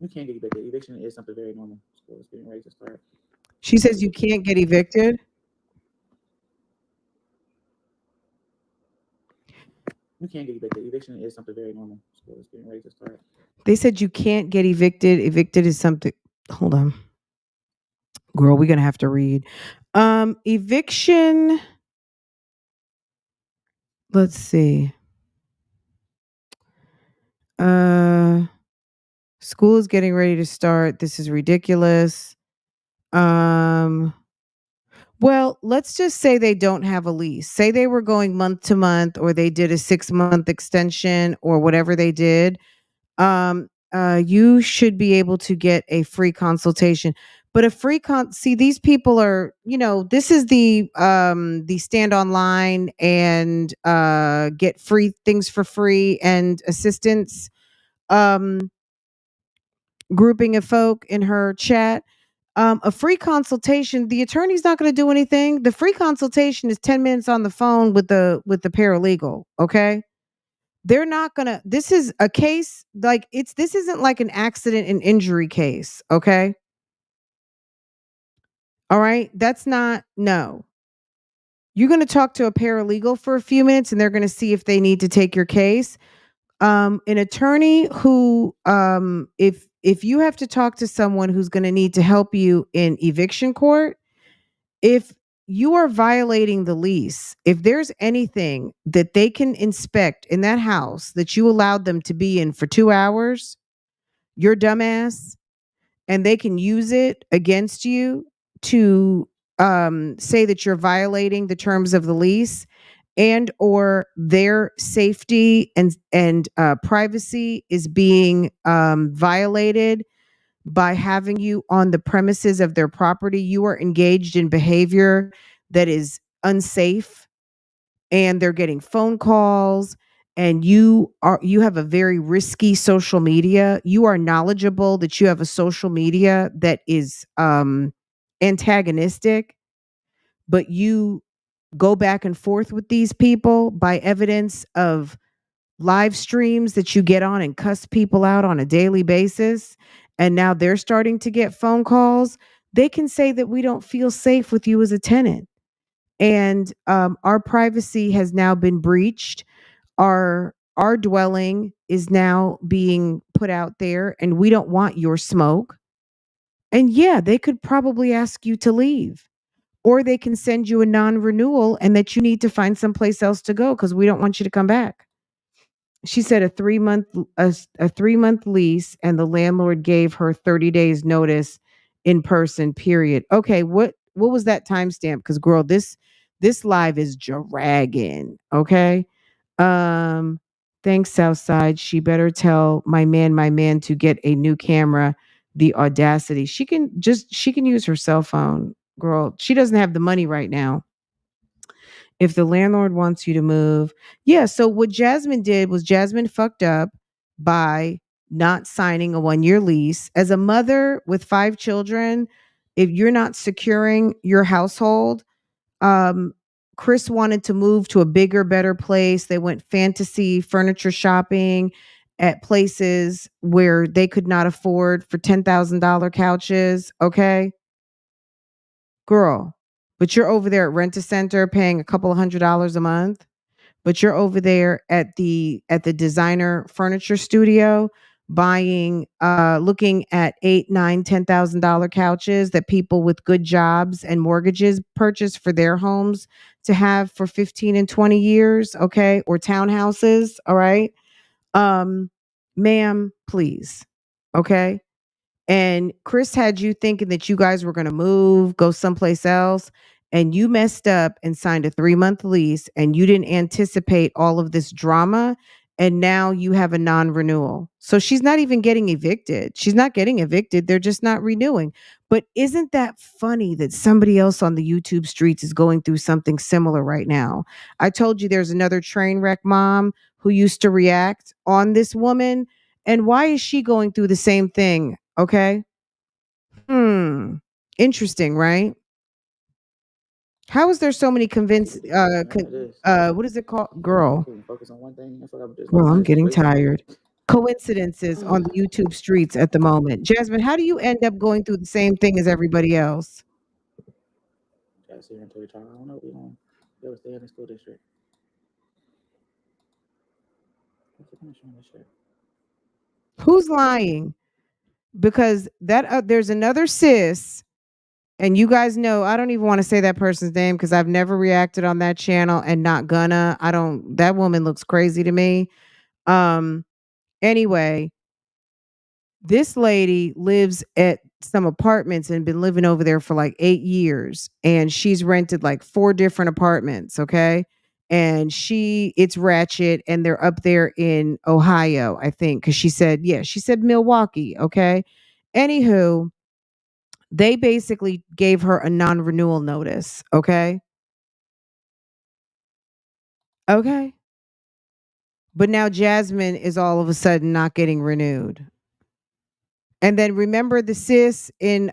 You can't get evicted. Eviction is something very normal. School is getting ready to start. She says you can't get evicted. You can't get evicted. Eviction is something very normal. School is getting ready to start. They said you can't get evicted. Evicted is something. Hold on. Girl, we're gonna have to read. Eviction. Let's see. Uh School is getting ready to start. This is ridiculous. Um well, let's just say they don't have a lease. Say they were going month to month or they did a 6-month extension or whatever they did. You should be able to get a free consultation. But a free see, these people are, this is the stand online and get free things for free and assistance um grouping of folk in her chat. A free consultation, the attorney's not going to do anything. The free consultation is 10 minutes on the phone with the paralegal. Okay. They're not gonna, this is a case like this isn't like an accident and injury case. Okay. All right. That's not, no. You're going to talk to a paralegal for a few minutes and they're going to see if they need to take your case. An attorney who if you have to talk to someone who's going to need to help you in eviction court, if you are violating the lease, if there's anything that they can inspect in that house that you allowed them to be in for 2 hours, your dumbass, and they can use it against you to say that you're violating the terms of the lease and or their safety and privacy is being violated by having you on the premises of their property, you are engaged in behavior that is unsafe, and they're getting phone calls, and you have a very risky social media. You are knowledgeable that you have a social media that is antagonistic, but you go back and forth with these people by evidence of live streams that you get on and cuss people out on a daily basis, and now they're starting to get phone calls. They can say that we don't feel safe with you as a tenant, and our privacy has now been breached. Our dwelling is now being put out there, and we don't want your smoke. And yeah, they could probably ask you to leave, or they can send you a non-renewal and that you need to find someplace else to go because we don't want you to come back. She said a 3 month lease, and the landlord gave her 30 days notice in person. Period. Okay, what was that timestamp? Because girl, this live is dragging. Okay. Um, thanks, Southside. She better tell my man to get a new camera. The audacity. She can use her cell phone, girl. She doesn't have the money right now. If the landlord wants you to move. Yeah. So what Jasmine did was Jasmine fucked up by not signing a 1 year lease. As a mother with 5 children, if you're not securing your household, um, Chris wanted to move to a bigger, better place. They went fantasy furniture shopping at places where they could not afford for $10,000 couches. Okay, girl, but you're over there at Rent a Center paying a couple of $100 a month. But you're over there at the designer furniture studio buying looking at 8, 9, $10,000 couches that people with good jobs and mortgages purchase for their homes to have for 15 and 20 years, okay? Or townhouses, all right? Um Ma'am, please. Okay? And Chris had you thinking that you guys were going to move, go someplace else, and you messed up and signed a 3 month lease, and you didn't anticipate all of this drama. And now you have a non renewal. So she's not even getting evicted. She's not getting evicted. They're just not renewing. But isn't that funny that somebody else on the YouTube streets is going through something similar right now? I told you there's another train wreck mom who used to react on this woman. And why is she going through the same thing? Okay. Hmm. Interesting, right? How is there so many convinced Yeah, it is. what is it called? I Girl. couldn't focus on one thing. I feel like I'm just my Girl, I'm mind's just getting racing. tired. Coincidences on the YouTube streets at the moment. Jasmine, how do you end up going through the same thing as everybody else? Gotta sit here until we talk. I don't know. We don't be able to stay in the school district. What's the punishment of this shit? Who's lying? Because that there's another sis, and you guys know I don't even want to say that person's name because I've never reacted on that channel and not gonna. I don't. That woman looks crazy to me. Um. Anyway, this lady lives at some apartments and been living over there for like 8 years, and she's rented like 4 different apartments. Okay. And it's ratchet, and they're up there in Ohio, I think, because she said Milwaukee. Okay. Anywho, they basically gave her a non-renewal notice. Okay. Okay. But now Jasmine is all of a sudden not getting renewed. And then remember the sis in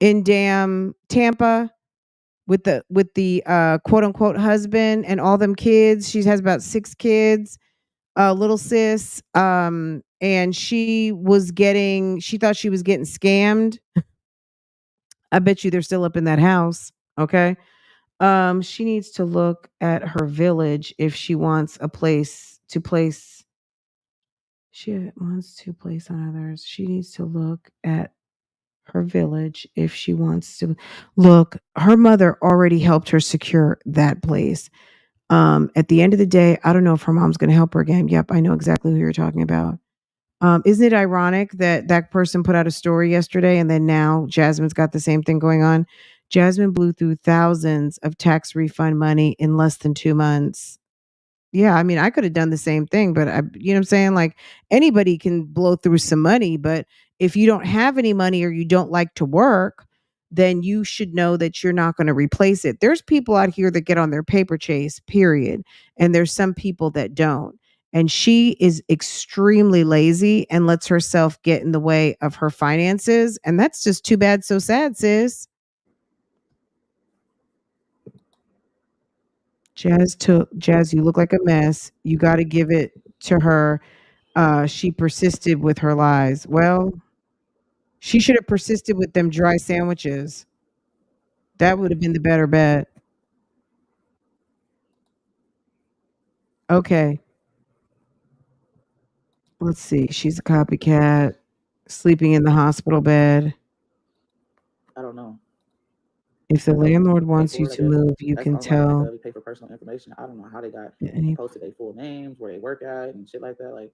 damn Tampa with the quote unquote husband and all them kids. She has about 6 kids, little sis. And she thought she was getting scammed. I bet you they're still up in that house. Okay. She needs to look at her village if she wants a place to place. She wants to place on others. She needs to look at her village if she wants to look. Her mother already helped her secure that place. At the end of the day, I don't know if her mom's going to help her again. Yep, I know exactly who you're talking about. Isn't it ironic that that person put out a story yesterday and then now Jasmine's got the same thing going on? Jasmine blew through thousands of tax refund money in less than 2 months. Yeah, I mean, I could have done the same thing, but you know what I'm saying? Like anybody can blow through some money, but if you don't have any money or you don't like to work, then you should know that you're not going to replace it. There's people out here that get on their paper chase, period. And there's some people that don't. And she is extremely lazy and lets herself get in the way of her finances. And that's just too bad, so sad, sis. Jazz, you look like a mess. You got to give it to her. She persisted with her lies. Well, she should have persisted with them dry sandwiches. That would have been the better bet. Okay, let's see. She's a copycat, sleeping in the hospital bed. I don't know. If the Like landlord pay wants you for it, I to guess. move, you That's the can only way I can think tell of. You pay for personal information. I don't know how they got any. posted their full names, where they work at, and shit like that. Like,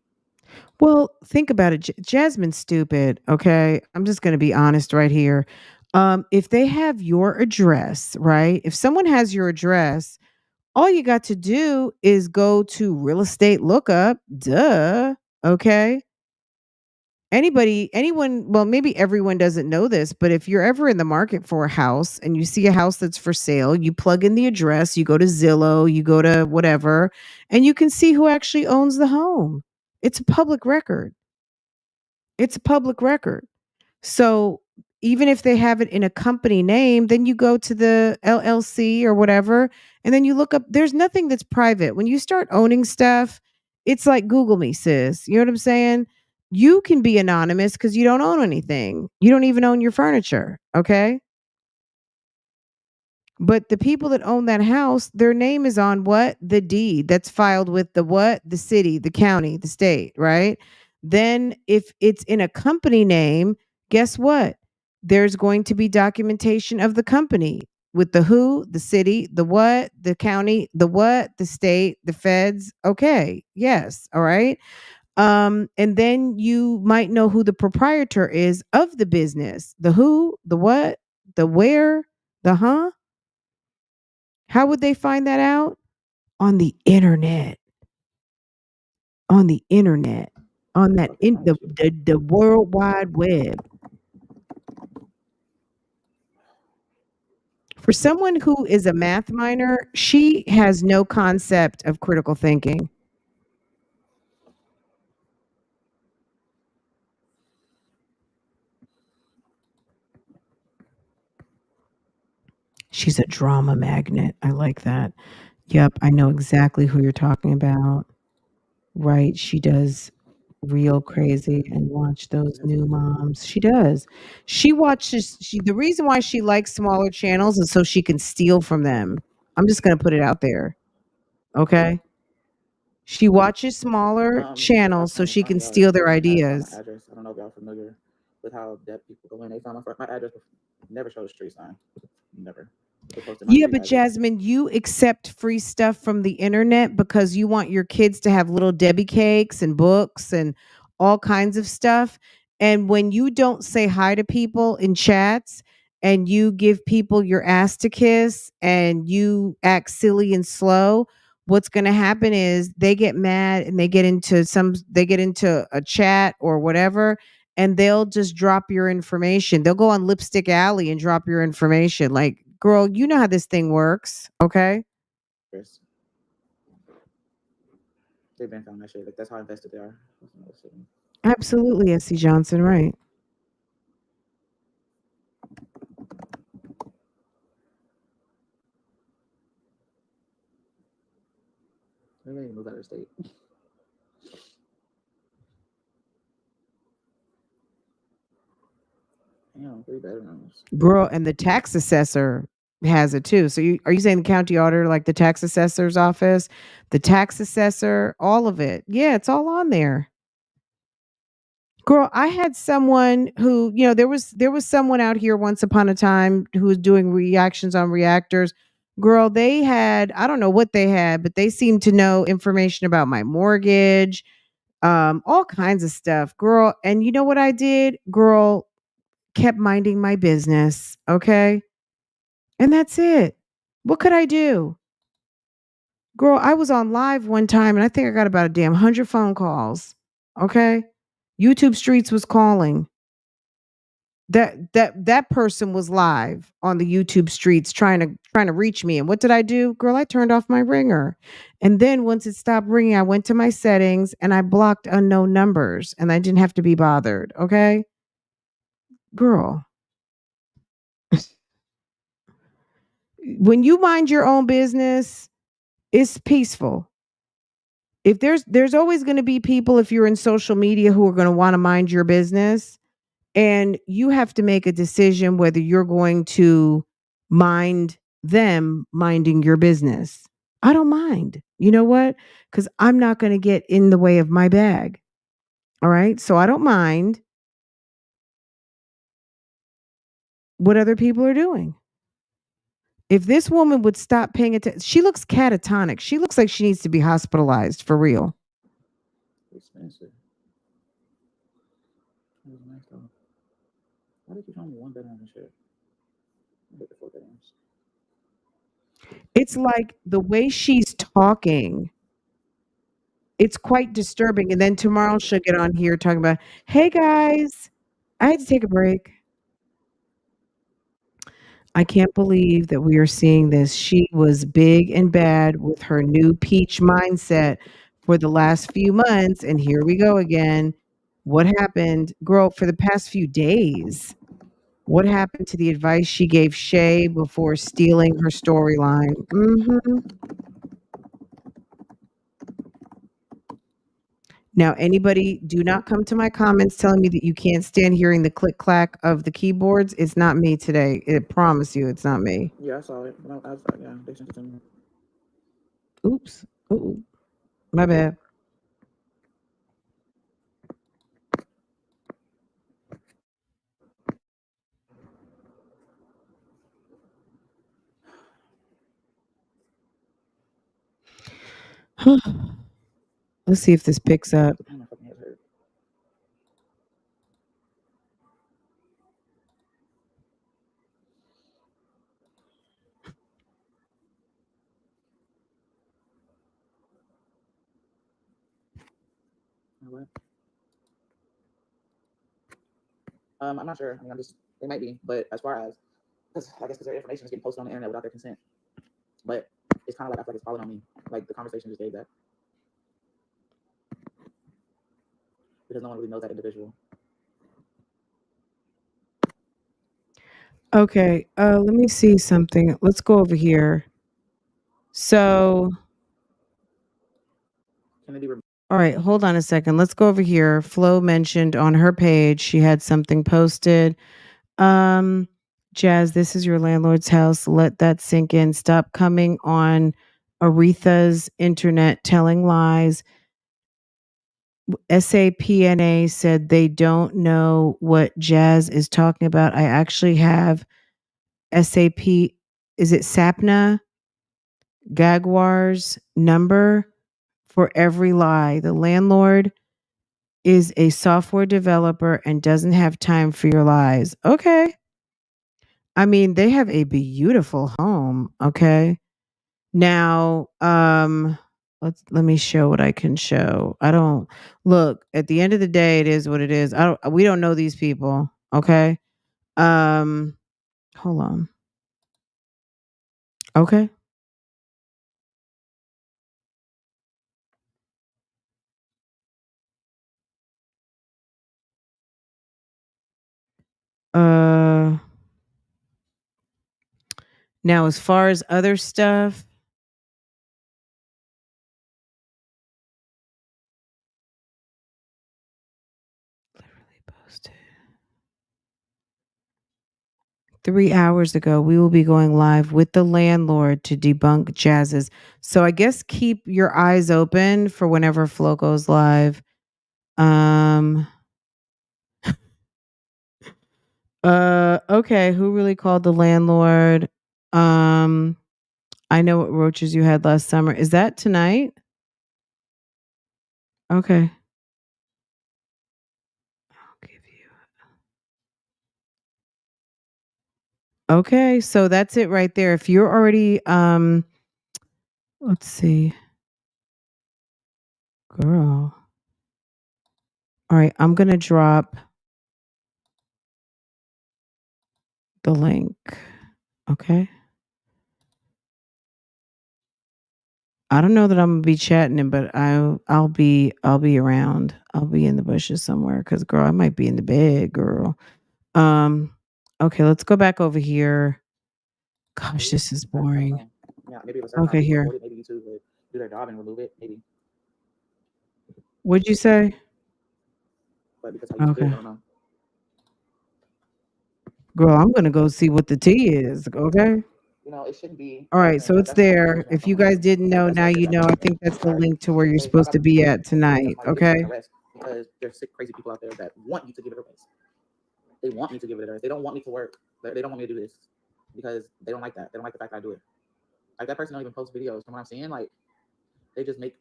Well, think about it. Jasmine's stupid. Okay, I'm just going to be honest right here. If they have your address, right? If someone has your address, all you got to do is go to real estate lookup. Duh. Okay. Anyone, well, maybe everyone doesn't know this, but if you're ever in the market for a house and you see a house that's for sale, you plug in the address, you go to Zillow, you go to whatever, and you can see who actually owns the home. It's a public record. It's a public record. So even if they have it in a company name, then you go to the LLC or whatever, and then you look up. There's nothing that's private. When you start owning stuff, it's like Google me, sis. You know what I'm saying? You can be anonymous because you don't own anything. You don't even own your furniture. Okay. But the people that own that house, their name is on what? The deed that's filed with the what? The city, the county, the state, right? Then if it's in a company name, guess what? There's going to be documentation of the company with the who, the city, the what, the county, the what, the state, the feds. Okay. Yes. All right. And then you might know who the proprietor is of the business. The who, the what, the where, the huh. How would they find that out? On the internet. On the internet. On that fucking in wrong with you? the World Wide Web. For someone who is a math minor, she has no concept of critical thinking. She's a drama magnet. I like that. Yep, I know exactly who you're talking about. Right, she does real crazy and watch those That's new what they do. moms. She does. She watches the reason why she likes smaller channels is so she can steal from them. I'm just gonna put it out there. Okay. She watches smaller I channels so finally she found can y'all. It's steal their because somebody had found my ideas. address. I don't know if y'all familiar with how deaf people go in. They found my address. Never showed a street sign. Never. They posted my Yeah, street but address. Jasmine, you accept free stuff from the internet because you want your kids to have little Debbie cakes and books and all kinds of stuff. And when you don't say hi to people in chats and you give people your ass to kiss and you act silly and slow, what's going to happen is they get mad and they get into a chat or whatever, and they'll just drop your information. They'll go on Lipstick Alley and drop your information. Like, girl, you know how this thing works, okay? Chris. They've been found that shit. Like that's how invested they are. Absolutely, S.C. Johnson, right. They may move out of the state. Damn, 3 bedrooms. Girl, and the tax assessor has it too. So are you saying the county auditor, like the tax assessor's office, the tax assessor, all of it? Yeah, it's all on there. Girl, I had someone who, there was someone out here once upon a time who was doing reactions on reactors. Girl, they had, I don't know what they had, but they seemed to know information about my mortgage, all kinds of stuff, girl. And you know what I did? Girl, kept minding my business. Okay. And that's it. What could I do? Girl, I was on live one time and I think I got about a damn 100 phone calls. Okay? YouTube Streets was calling. That person was live on the YouTube Streets trying to reach me. And what did I do? Girl, I turned off my ringer. And then once it stopped ringing, I went to my settings and I blocked unknown numbers and I didn't have to be bothered. Okay? Girl, when you mind your own business, it's peaceful. If there's always going to be people if you're in social media who are going to want to mind your business and you have to make a decision whether you're going to mind them minding your business. I don't mind. You know what? Cuz I'm not going to get in the way of my bag. All right? So I don't mind what other people are doing. If this woman would stop paying attention, she looks catatonic. She looks like she needs to be hospitalized for real. Expensive. That was nice though. Why did you tell me one bedroom and shit? I hate the 4 bedrooms. It's like the way she's talking, it's quite disturbing. And then tomorrow she'll get on here talking about, hey guys, I had to take a break. I can't believe that we are seeing this. She was big and bad with her new peach mindset for the last few months. And here we go again. What happened, girl, for the past few days? What happened to the advice she gave Shay before stealing her storyline? Now, anybody, do not come to my comments telling me that you can't stand hearing the click clack of the keyboards. It's not me today. I promise you, it's not me. Yeah, I saw it. Yeah, they sent it to me. Oops. Ooh, my bad. Let's see if this picks up. I my fucking head hurt. You know what? I'm not sure. I mean, they might be, but as far as, because I guess because their information is getting posted on the internet without their consent. But it's kind of like I feel like it's falling on me. Like the conversation just gave that because no one really knows that individual. Okay, let me see something. Let's go over here. So, Can it be? all right, hold on a second. Let's go over here. Flo mentioned on her page she had something posted. Um, Jazz, this is your landlord's house. Let that sink in. Stop coming on Aretha's internet telling lies. SAPNA said they don't know what Jazz is talking about. I actually have SAP, is it SAPNA Gagwar's number for every lie. The landlord is a software developer and doesn't have time for your lies. Okay. I mean, they have a beautiful home, okay? Now, let me show what I can show. I don't look, at the end of the day it is what it is. We don't know these people, okay? Um hold on. Okay. Uh Now as far as other stuff, literally posted 3 hours ago, we will be going live with the landlord to debunk Jazz's. So I guess keep your eyes open for whenever Flo goes live. Um okay, who really called the landlord? Um I know what roaches you had last summer. Is that tonight? Okay. I'll give you. Okay, so that's it right there. If you're already let's see, girl. All right, I'm gonna drop the link. Okay. I don't know that I'm gonna be chatting it, but I'll be around. I'll be in the bushes somewhere because girl, I might be in the bed, girl. Um, okay, let's go back over here. Gosh, Maybe this is I don't boring. know. Yeah, maybe if a certain amount of Okay, people here. report it, maybe YouTube would do their job and remove it, maybe. What'd you say? But because how YouTube is, Okay. I don't know. Girl, I'm gonna go see what the tea is. Okay. It shouldn't be All right, nothing. so Like it's that's just like there. information on If you someone. guys didn't Like know, that's now like the you know. I definition think that's of the right. link to where you're Say if I supposed got to a be complaint at and tonight. somebody gives me an Okay. arrest because there's sick, crazy people out there that want you to give it a arrest. They want me to give it a arrest. They don't want me to work. They don't want me to do this because they don't like that. They don't like the fact that I do it. Like that person don't even post videos. From what I'm seeing, like they just make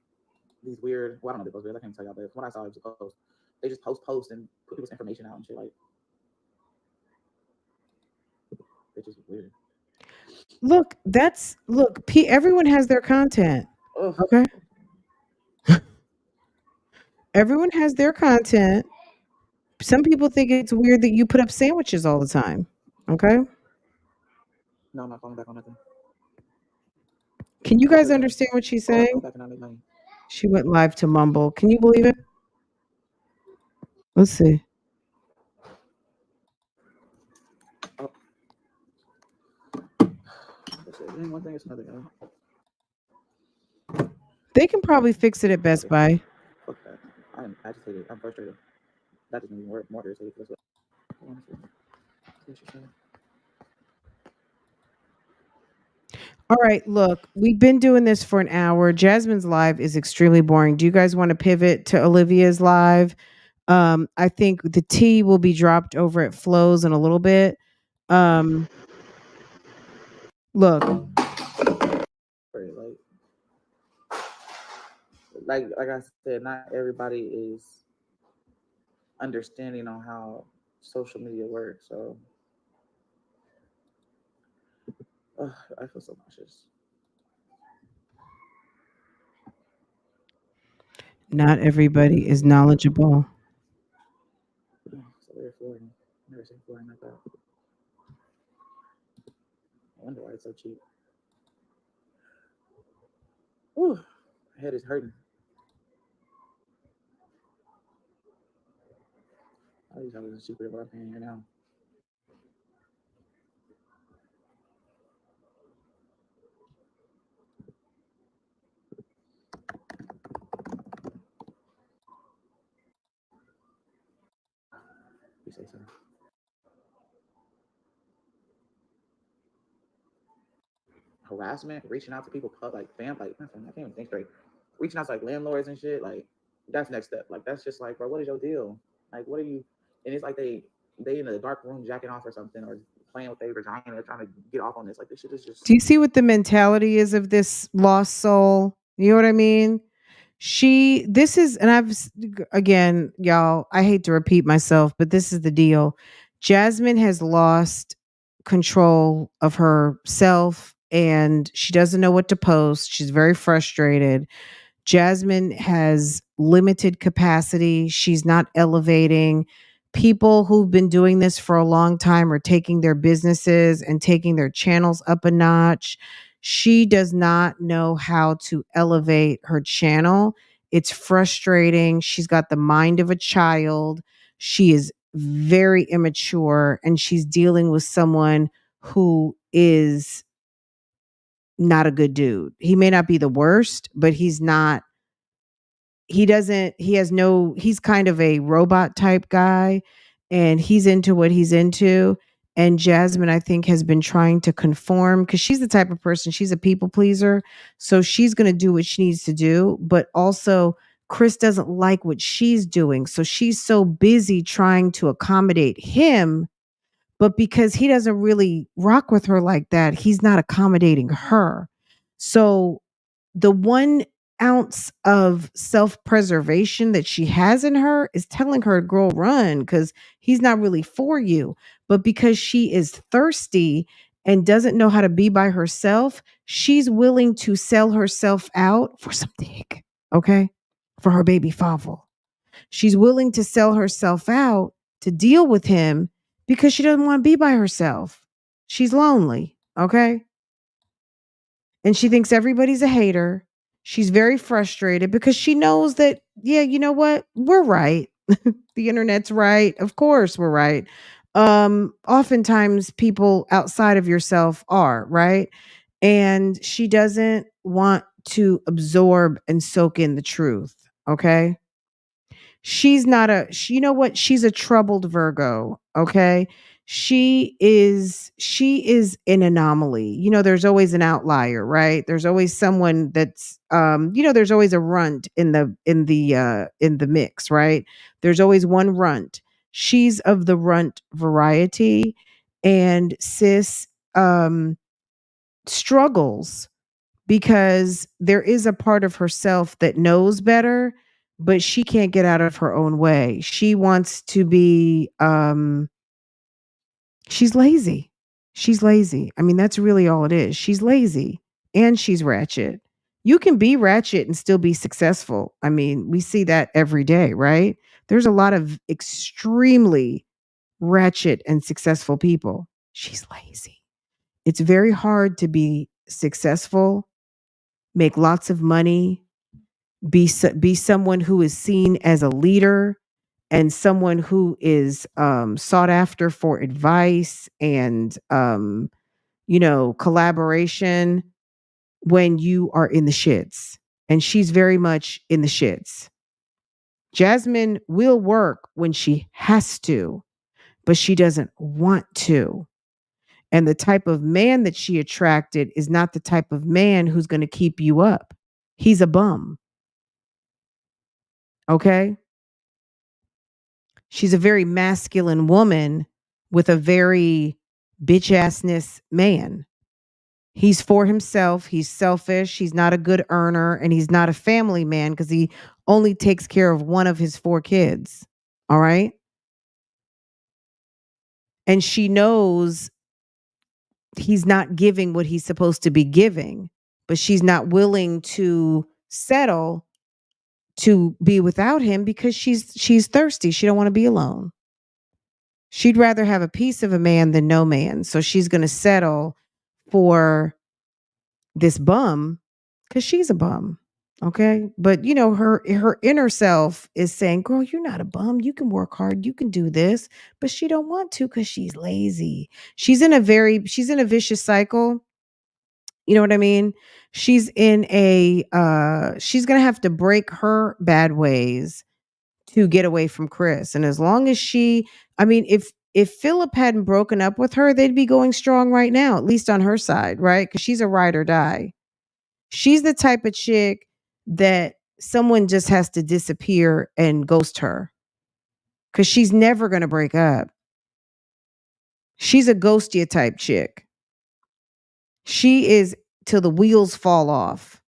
these weird. Well, I don't know if they post videos. I can't tell y'all, but from what I saw, it was a post. They just post and put people's information out and shit. Like it's just weird. Everyone has their content. Ugh. Okay. Everyone has their content. Some people think it's weird that you put up sandwiches all the time. Okay. No, I'm not falling back on nothing. Can you I guys could understand what she's go saying? back and not make money. She went live to mumble. Can you believe it? Let's see. Oh, that's it. Then one thing is another. They can probably fix it at Best Okay, Buy. fuck that. I'm agitated. I'm frustrated. That just made me more irritated. That's what. Honestly, what you're saying. All right, look, we've been doing this for an hour. Jasmine's live is extremely boring. Do you guys want to pivot to Olivia's live? I think the tea will be dropped over at Flows in a little bit. Um, look, Right, like I said, not everybody is understanding on how social media works. So I feel so nauseous. not everybody is knowledgeable. So weird flooring. Never seen flooring like that. I wonder why it's so cheap. Whew, my head is hurting. I just have a cheaper than what I'm paying here now. You say so. Harassment, reaching out to people, like not fam, I can't even think straight. Reaching out to like landlords and shit, like that's next step. Like that's just like, bro, what is your deal? Like, what are you? And it's like they in the dark room jacking off or something, or playing with their vagina, trying to get off on this. Like this shit is just Do you see what the mentality is of this lost soul? You know what I mean? This is, and again, y'all, I hate to repeat myself, but this is the deal. Jasmine has lost control of herself and she doesn't know what to post. She's very frustrated. Jasmine has limited capacity. She's not elevating. People who've been doing this for a long time are taking their businesses and taking their channels up a notch. She does not know how to elevate her channel. It's frustrating. She's got the mind of a child. She is very immature and she's dealing with someone who is not a good dude. He may not be the worst, but he's kind of a robot type guy and he's into what he's into. And Jasmine, I think, has been trying to conform because she's the type of person, she's a people pleaser. So she's going to do what she needs to do. But also, Chris doesn't like what she's doing. So she's so busy trying to accommodate him. But because he doesn't really rock with her like that, he's not accommodating her. So the one ounce of self-preservation that she has in her is telling her, girl, run, because he's not really for you. But because she is thirsty and doesn't know how to be by herself, she's willing to sell herself out for some dick. Okay. For her baby father. She's willing to sell herself out to deal with him because she doesn't want to be by herself. She's lonely. Okay. And she thinks everybody's a hater. She's very frustrated because she knows that, yeah, you know what? We're right. The internet's right. Of course, we're right. Oftentimes people outside of yourself are, right? And she doesn't want to absorb and soak in the truth. Okay. She's not you know what? She's a troubled Virgo, okay? She is an anomaly. There's always an outlier, right? There's always someone that's there's always a runt in the mix, right? There's always one runt. She's of the runt variety, and sis um struggles because there is a part of herself that knows better, but she can't get out of her own way. She wants to be she's lazy. She's lazy. I mean, that's really all it is. She's lazy and she's ratchet. You can be ratchet and still be successful. I mean, we see that every day, right? There's a lot of extremely ratchet and successful people. She's lazy. It's very hard to be successful, make lots of money, be someone who is seen as a leader and someone who is sought after for advice and collaboration when you are in the shits. And she's very much in the shits. Jasmine will work when she has to, but she doesn't want to. And the type of man that she attracted is not the type of man who's going to keep you up. He's a bum. Okay. She's a very masculine woman with a very bitch assness man. He's for himself. He's selfish. He's not a good earner. And he's not a family man because he only takes care of one of his 4 kids. All right. And she knows he's not giving what he's supposed to be giving, but she's not willing to settle to be without him because she's thirsty. She don't want to be alone. She'd rather have a piece of a man than no man. So she's going to settle for this bum because she's a bum. Okay. But her inner self is saying, girl, you're not a bum. You can work hard. You can do this. But she don't want to because she's lazy. She's in a vicious cycle. You know what I mean? She's gonna have to break her bad ways to get away from Chris. And as long as I mean, if Philip hadn't broken up with her, they'd be going strong right now, at least on her side, right? Because she's a ride or die. She's the type of chick that someone just has to disappear and ghost her because she's never going to break up. She's a ghostia type chick. She is till the wheels fall off.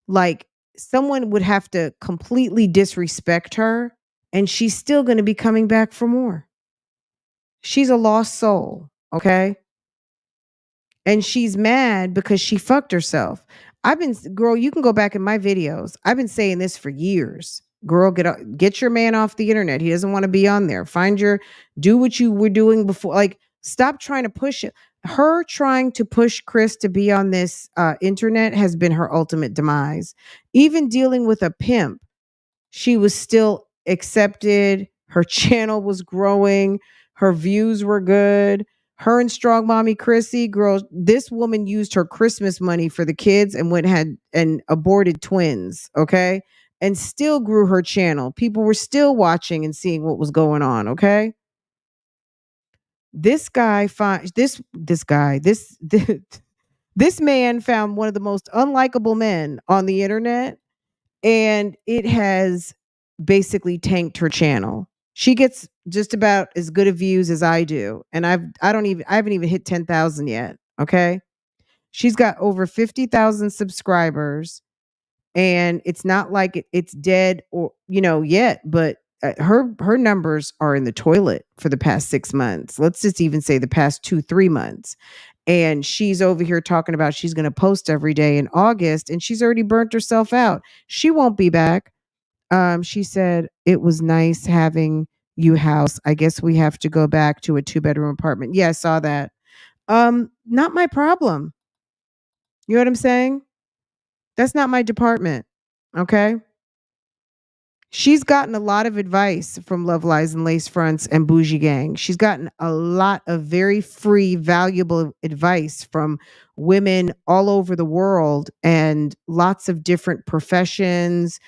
Like someone would have to completely disrespect her and she's still going to be coming back for more. She's a lost soul, okay? And she's mad because she fucked herself. Girl, you can go back in my videos. I've been saying this for years. Girl, get your man off the internet. He doesn't want to be on there. Do what you were doing before. Like, stop trying to push it. Her trying to push Chris to be on this internet has been her ultimate demise. Even dealing with a pimp, she was still accepted. Her channel was growing. Her views were good. Her and Strong Mommy Chrissy, girl, this woman used her Christmas money for the kids and had aborted twins, okay? And still grew her channel. People were still watching and seeing what was going on, okay? This guy this man found one of the most unlikable men on the internet, and it has basically tanked her channel. She gets just about as good of views as I do, and I haven't even hit 10,000 yet, okay? She's got over 50,000 subscribers and it's not like it's dead or yet, but her numbers are in the toilet for the past 6 months. Let's just even say the past 2-3 months. And she's over here talking about she's going to post every day in August, and she's already burnt herself out. She won't be back. She said it was nice having you house. I guess we have to go back to a 2-bedroom apartment. Yeah, I saw that. Not my problem. You know what I'm saying? That's not my department. Okay. She's gotten a lot of advice from Love Lies and Lace Fronts and Bougie Gang. She's gotten a lot of very free, valuable advice from women all over the world and lots of different professions,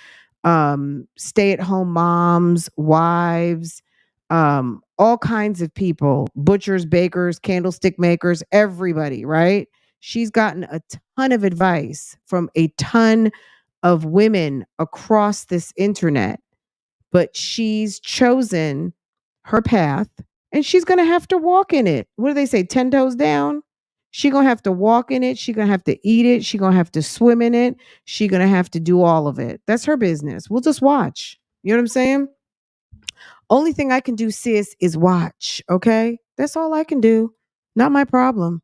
stay-at-home moms, wives, all kinds of people, butchers, bakers, candlestick makers, everybody, right? She's gotten a ton of advice from a ton of women across this internet, but she's chosen her path and she's going to have to walk in it. What do they say? 10 toes down. She going to have to walk in it. She going to have to eat it. She going to have to swim in it. She going to have to do all of it. That's her business. We'll just watch. You know what I'm saying? Only thing I can do, sis, is watch. Okay. That's all I can do. Not my problem.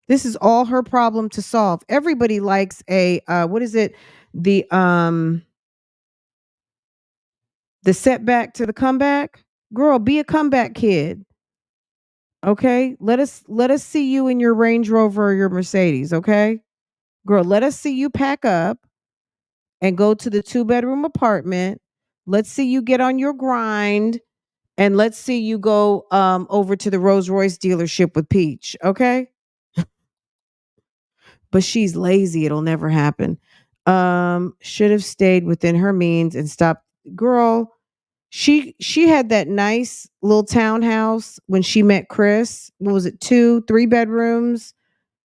This is all her problem to solve. Everybody likes a what is it? The the setback to the comeback. Girl, be a comeback kid. Okay? Let us see you in your Range Rover or your Mercedes, okay? Girl, let us see you pack up and go to the 2-bedroom apartment. Let's see you get on your grind, and let's see you go over to the Rolls Royce dealership with Peach, okay? But she's lazy. It'll never happen. Should have stayed within her means and stopped. Girl, she had that nice little townhouse when she met Chris. What was it? 2, 3 bedrooms,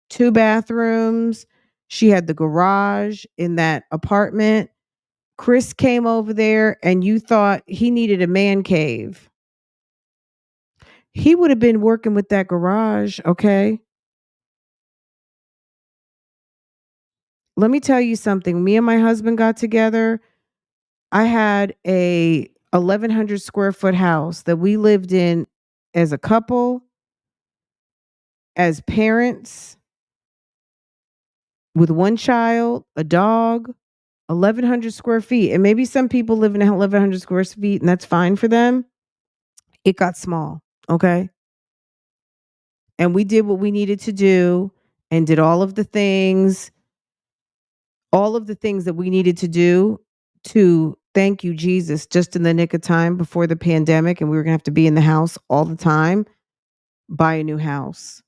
2 bathrooms. She had the garage in that apartment. Chris came over there and you thought he needed a man cave. He would have been working with that garage, okay? Let me tell you something. Me and my husband got together. I had a 1,100 square foot house that we lived in as a couple, as parents, with one child, a dog, 1,100 square feet. And maybe some people live in 1,100 square feet and that's fine for them. It got small. Okay. And we did what we needed to do and did all of the things that we needed to do to thank you, Jesus, just in the nick of time before the pandemic. And we were going to have to be in the house all the time, buy a new house.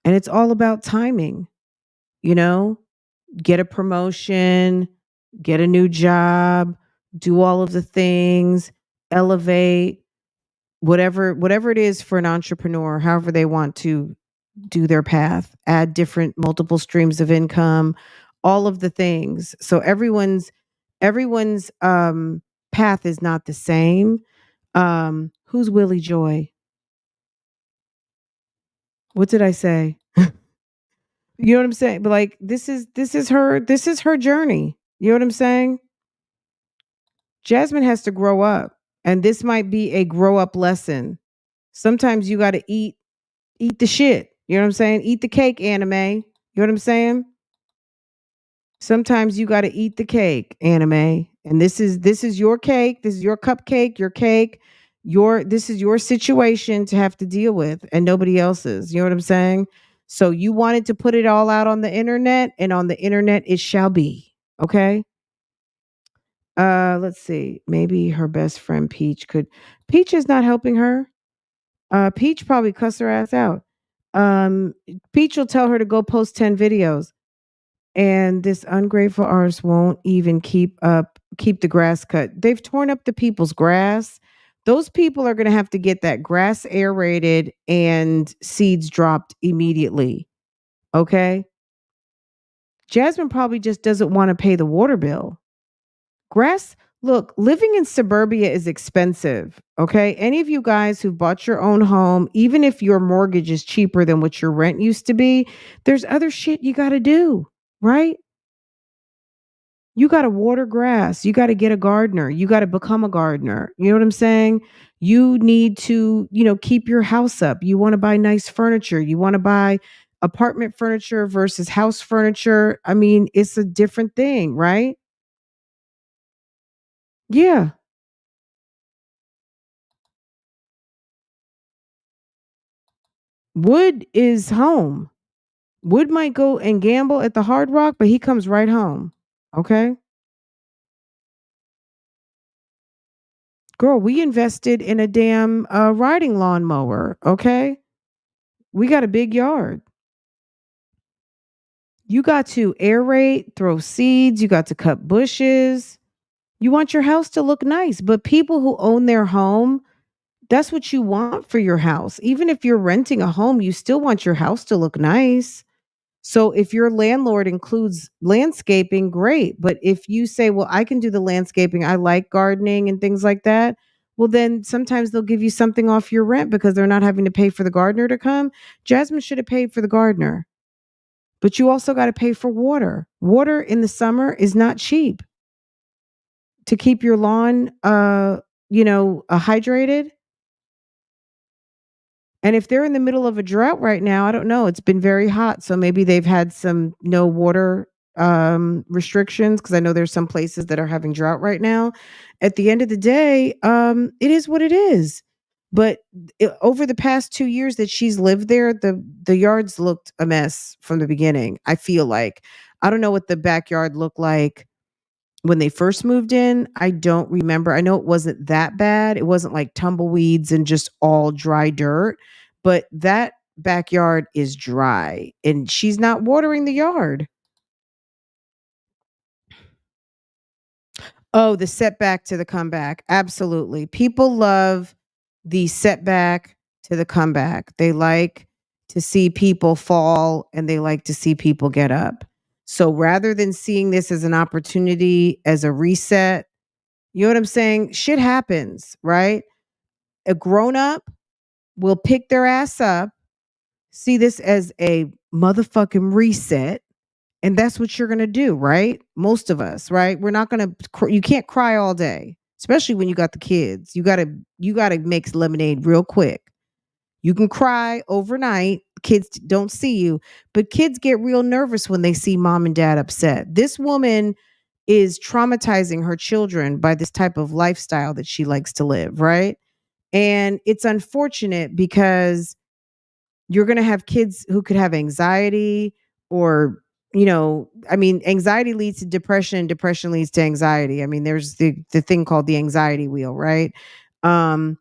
And it's all about timing, you know? Get a promotion, get a new job, do all of the things, elevate, whatever it is for an entrepreneur, however they want to do their path, add different multiple streams of income, all of the things. So everyone's path is not the same. Who's Willie Joy? What did I say? You know what I'm saying? But like this is her journey. You know what I'm saying? Jasmine has to grow up, and this might be a grow up lesson. Sometimes you got to eat the shit. You know what I'm saying? Eat the cake, anime. You know what I'm saying? Sometimes you got to eat the cake, anime. And this is your cake. This is your cupcake, your cake. This is your situation to have to deal with, and nobody else's. You know what I'm saying? So you wanted to put it all out on the internet, and on the internet it shall be. Okay? Let's see. Maybe her best friend Peach could. Peach is not helping her. Peach probably cuss her ass out. Um, Peach will tell her to go post 10 videos, and this ungrateful artist won't even keep the grass cut. They've torn up the people's grass. Those people are going to have to get that grass aerated and seeds dropped immediately. Okay? Jasmine probably just doesn't want to pay the water bill. Grass, look, living in suburbia is expensive. Okay. Any of you guys who've bought your own home, even if your mortgage is cheaper than what your rent used to be, there's other shit you got to do. right? You got to water grass. You got to get a gardener. You got to become a gardener. You know what I'm saying? You need to, keep your house up. You want to buy nice furniture. You want to buy apartment furniture versus house furniture. I mean, it's a different thing, right? Yeah. Wood is home. Wood might go and gamble at the Hard Rock, but he comes right home. Okay. Girl, we invested in a damn riding lawnmower. Okay. We got a big yard. You got to aerate, throw seeds, you got to cut bushes. You want your house to look nice, but people who own their home, that's what you want for your house. Even if you're renting a home, you still want your house to look nice. So if your landlord includes landscaping, great. But if you say, well, I can do the landscaping, I like gardening and things like that, well, then sometimes they'll give you something off your rent because they're not having to pay for the gardener to come. Jasmine should have paid for the gardener. But you also got to pay for water. Water in the summer is not cheap to keep your lawn hydrated. And if they're in the middle of a drought right now, I don't know. It's been very hot, so maybe they've had some no water restrictions because I know there's some places that are having drought right now. At the end of the day, it is what it is. But over the past 2 years that she's lived there, the yards looked a mess from the beginning. I feel like I don't know what the backyard looked like when they first moved in. I don't remember. I know it wasn't that bad. It wasn't like tumbleweeds and just all dry dirt, but that backyard is dry and she's not watering the yard. Oh, the setback to the comeback. Absolutely. People love the setback to the comeback. They like to see people fall and they like to see people get up. So rather than seeing this as an opportunity, as a reset, you know what I'm saying? Shit happens, right? A grown up will pick their ass up, see this as a motherfucking reset, and that's what you're going to do, right? Most of us, right? We're not going to you can't cry all day, especially when you got the kids. You got to make lemonade real quick. You can cry overnight. Kids don't see you, but kids get real nervous when they see mom and dad upset. This woman is traumatizing her children by this type of lifestyle that she likes to live, right? And it's unfortunate because you're going to have kids who could have anxiety or, I mean, anxiety leads to depression and depression leads to anxiety. I mean, there's the thing called the anxiety wheel, right? Um,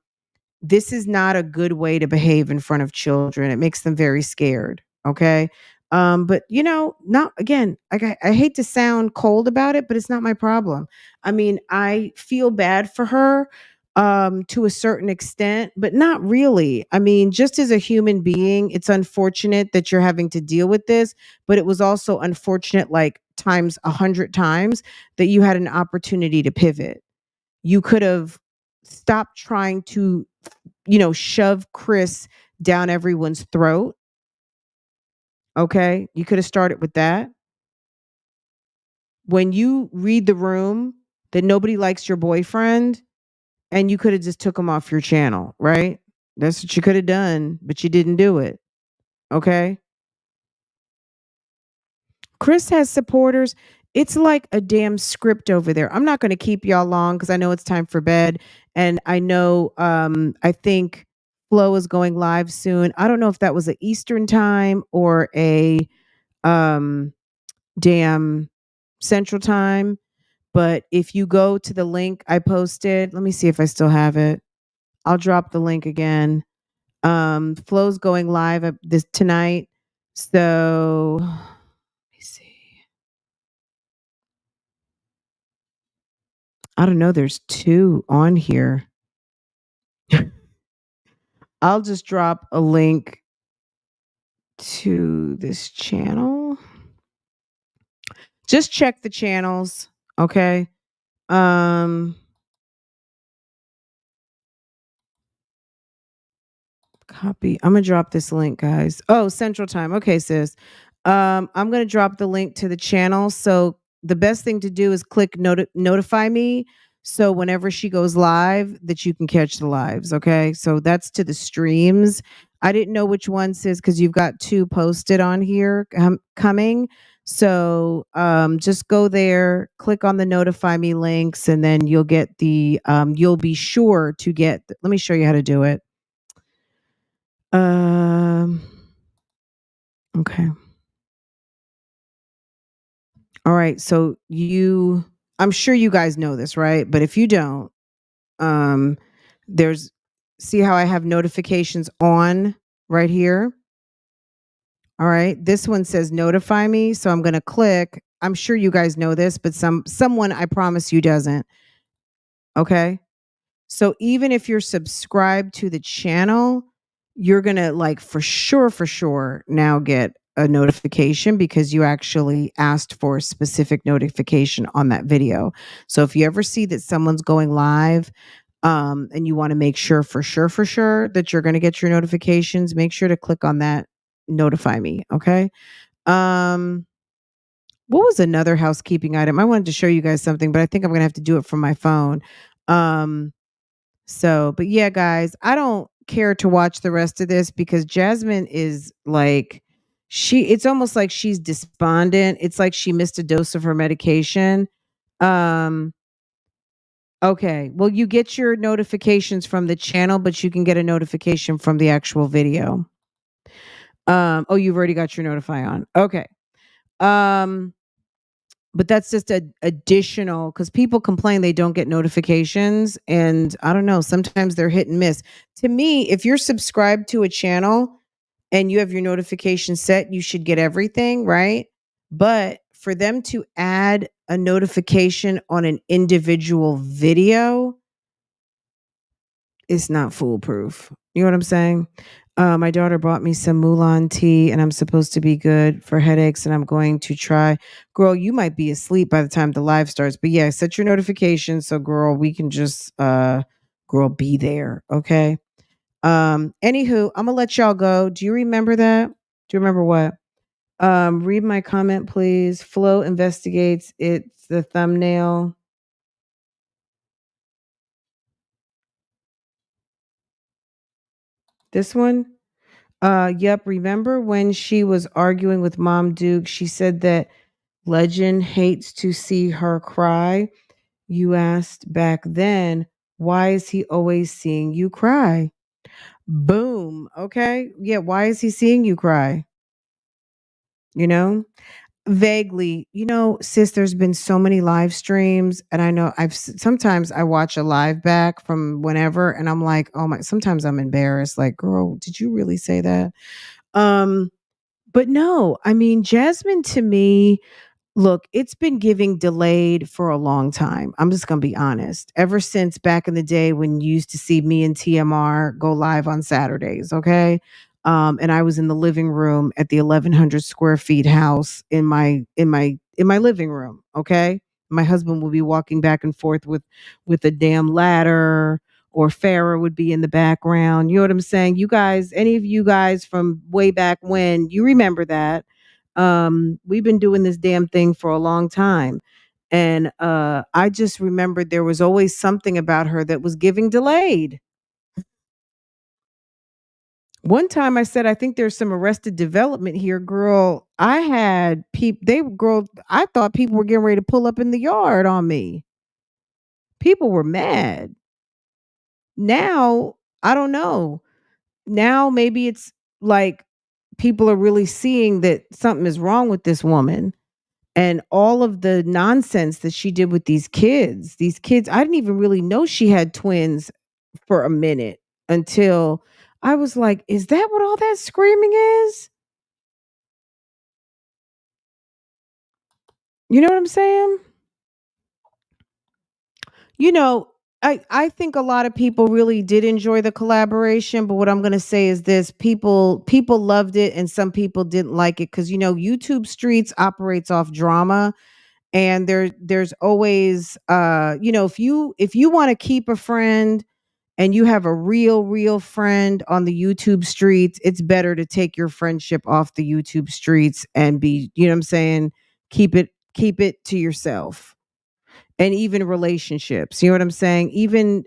this is not a good way to behave in front of children. It makes them very scared. Okay. But not again, like I hate to sound cold about it, but it's not my problem. I mean, I feel bad for her to a certain extent, but not really. I mean, just as a human being, it's unfortunate that you're having to deal with this, but it was also unfortunate like times 100 times that you had an opportunity to pivot. You could have stopped trying to shove Chris down everyone's throat. Okay. You could have started with that. When you read the room that nobody likes your boyfriend, and you could have just took him off your channel, right? That's what you could have done, but you didn't do it. Okay. Chris has supporters. It's like a damn script over there. I'm not going to keep y'all long because I know it's time for bed. And I know I think Flo is going live soon. I don't know if that was a Eastern time or a um damn Central time. But if you go to the link I posted, let me see if I still have it. I'll drop the link again. Flo's going live this tonight. So let me see. I don't know. There's two on here. I'll just drop a link to this channel. Just check the channels. Okay. Um Copy. I'm gonna drop this link, guys. Oh, Central Time. Okay, sis. I'm going to drop the link to the channel. So the best thing to do is click notify me. So whenever she goes live, that you can catch the lives. Okay. So that's to the streams. I didn't know which one says because you've got two posted on here coming. So just go there, click on the notify me links, and then you'll get you'll be sure to get, let me show you how to do it. Um, okay. All right. So I'm sure you guys know this, right? But if you don't, um, there's, see how I have notifications on right here? All right. This one says notify me. So I'm going to click. I'm sure you guys know this, but someone I promise you doesn't. Okay. So even if you're subscribed to the channel, you're going to like for sure now get a notification because you actually asked for a specific notification on that video. So if you ever see that someone's going live and you want to make sure for sure that you're going to get your notifications, make sure to click on that notify me, okay? Um what was another housekeeping item? I wanted to show you guys something, but I think I'm going to have to do it from my phone. Um but yeah, guys, I don't care to watch the rest of this because Jasmine is like, it's almost like she's despondent. It's like she missed a dose of her medication. Um, okay. Well, you get your notifications from the channel, but you can get a notification from the actual video. Oh, you've already got your notify on. Okay. Um, but that's just a additional because people complain they don't get notifications, and I don't know, sometimes they're hit and miss. To me, if you're subscribed to a channel and you have your notification set, you should get everything, right? But for them to add a notification on an individual video, it's not foolproof. You know what I'm saying? My daughter bought me some Mulan tea, and I'm supposed to be good for headaches, and I'm going to try. Girl, you might be asleep by the time the live starts, but yeah, set your notifications so, girl, we can just, girl, be there, okay? Anywho, I'm gonna let y'all go. Do you remember that? Do you remember what? Read my comment, please. Flo investigates. It's the thumbnail. This one. Yep. Remember when she was arguing with Mom Duke? She said that Legend hates to see her cry. You asked back then, why is he always seeing you cry? Boom. Okay. Yeah. Why is he seeing you cry? You know, vaguely, sis, there's been so many live streams, and I know sometimes I watch a live back from whenever, and I'm like, oh my, sometimes I'm embarrassed. Like, girl, did you really say that? Um, But no, I mean, Jasmine to me, look, it's been giving delayed for a long time. I'm just going to be honest. Ever since back in the day when you used to see me and TMR go live on Saturdays, okay? And I was in the living room at the 1100 square feet house in my living room, okay? My husband would be walking back and forth with a damn ladder, or Farrah would be in the background. You know what I'm saying? You guys, any of you guys from way back when, you remember that. We've been doing this damn thing for a long time. And I just remembered there was always something about her that was giving delayed. One time I said, I think there's some arrested development here, girl. I had people, girl, I thought people were getting ready to pull up in the yard on me. People were mad. Now, I don't know. Now maybe it's like people are really seeing that something is wrong with this woman, and all of the nonsense that she did with these kids. I didn't even really know she had twins for a minute until I was like, is that what all that screaming is? You know what I'm saying? You know, I think a lot of people really did enjoy the collaboration, but what I'm going to say is this: people loved it, and some people didn't like it because YouTube Streets operates off drama, and there's always if you want to keep a friend and you have a real friend on the YouTube streets, it's better to take your friendship off the YouTube streets and be, you know what I'm saying? Keep it to yourself. And even relationships, you know what I'm saying? Even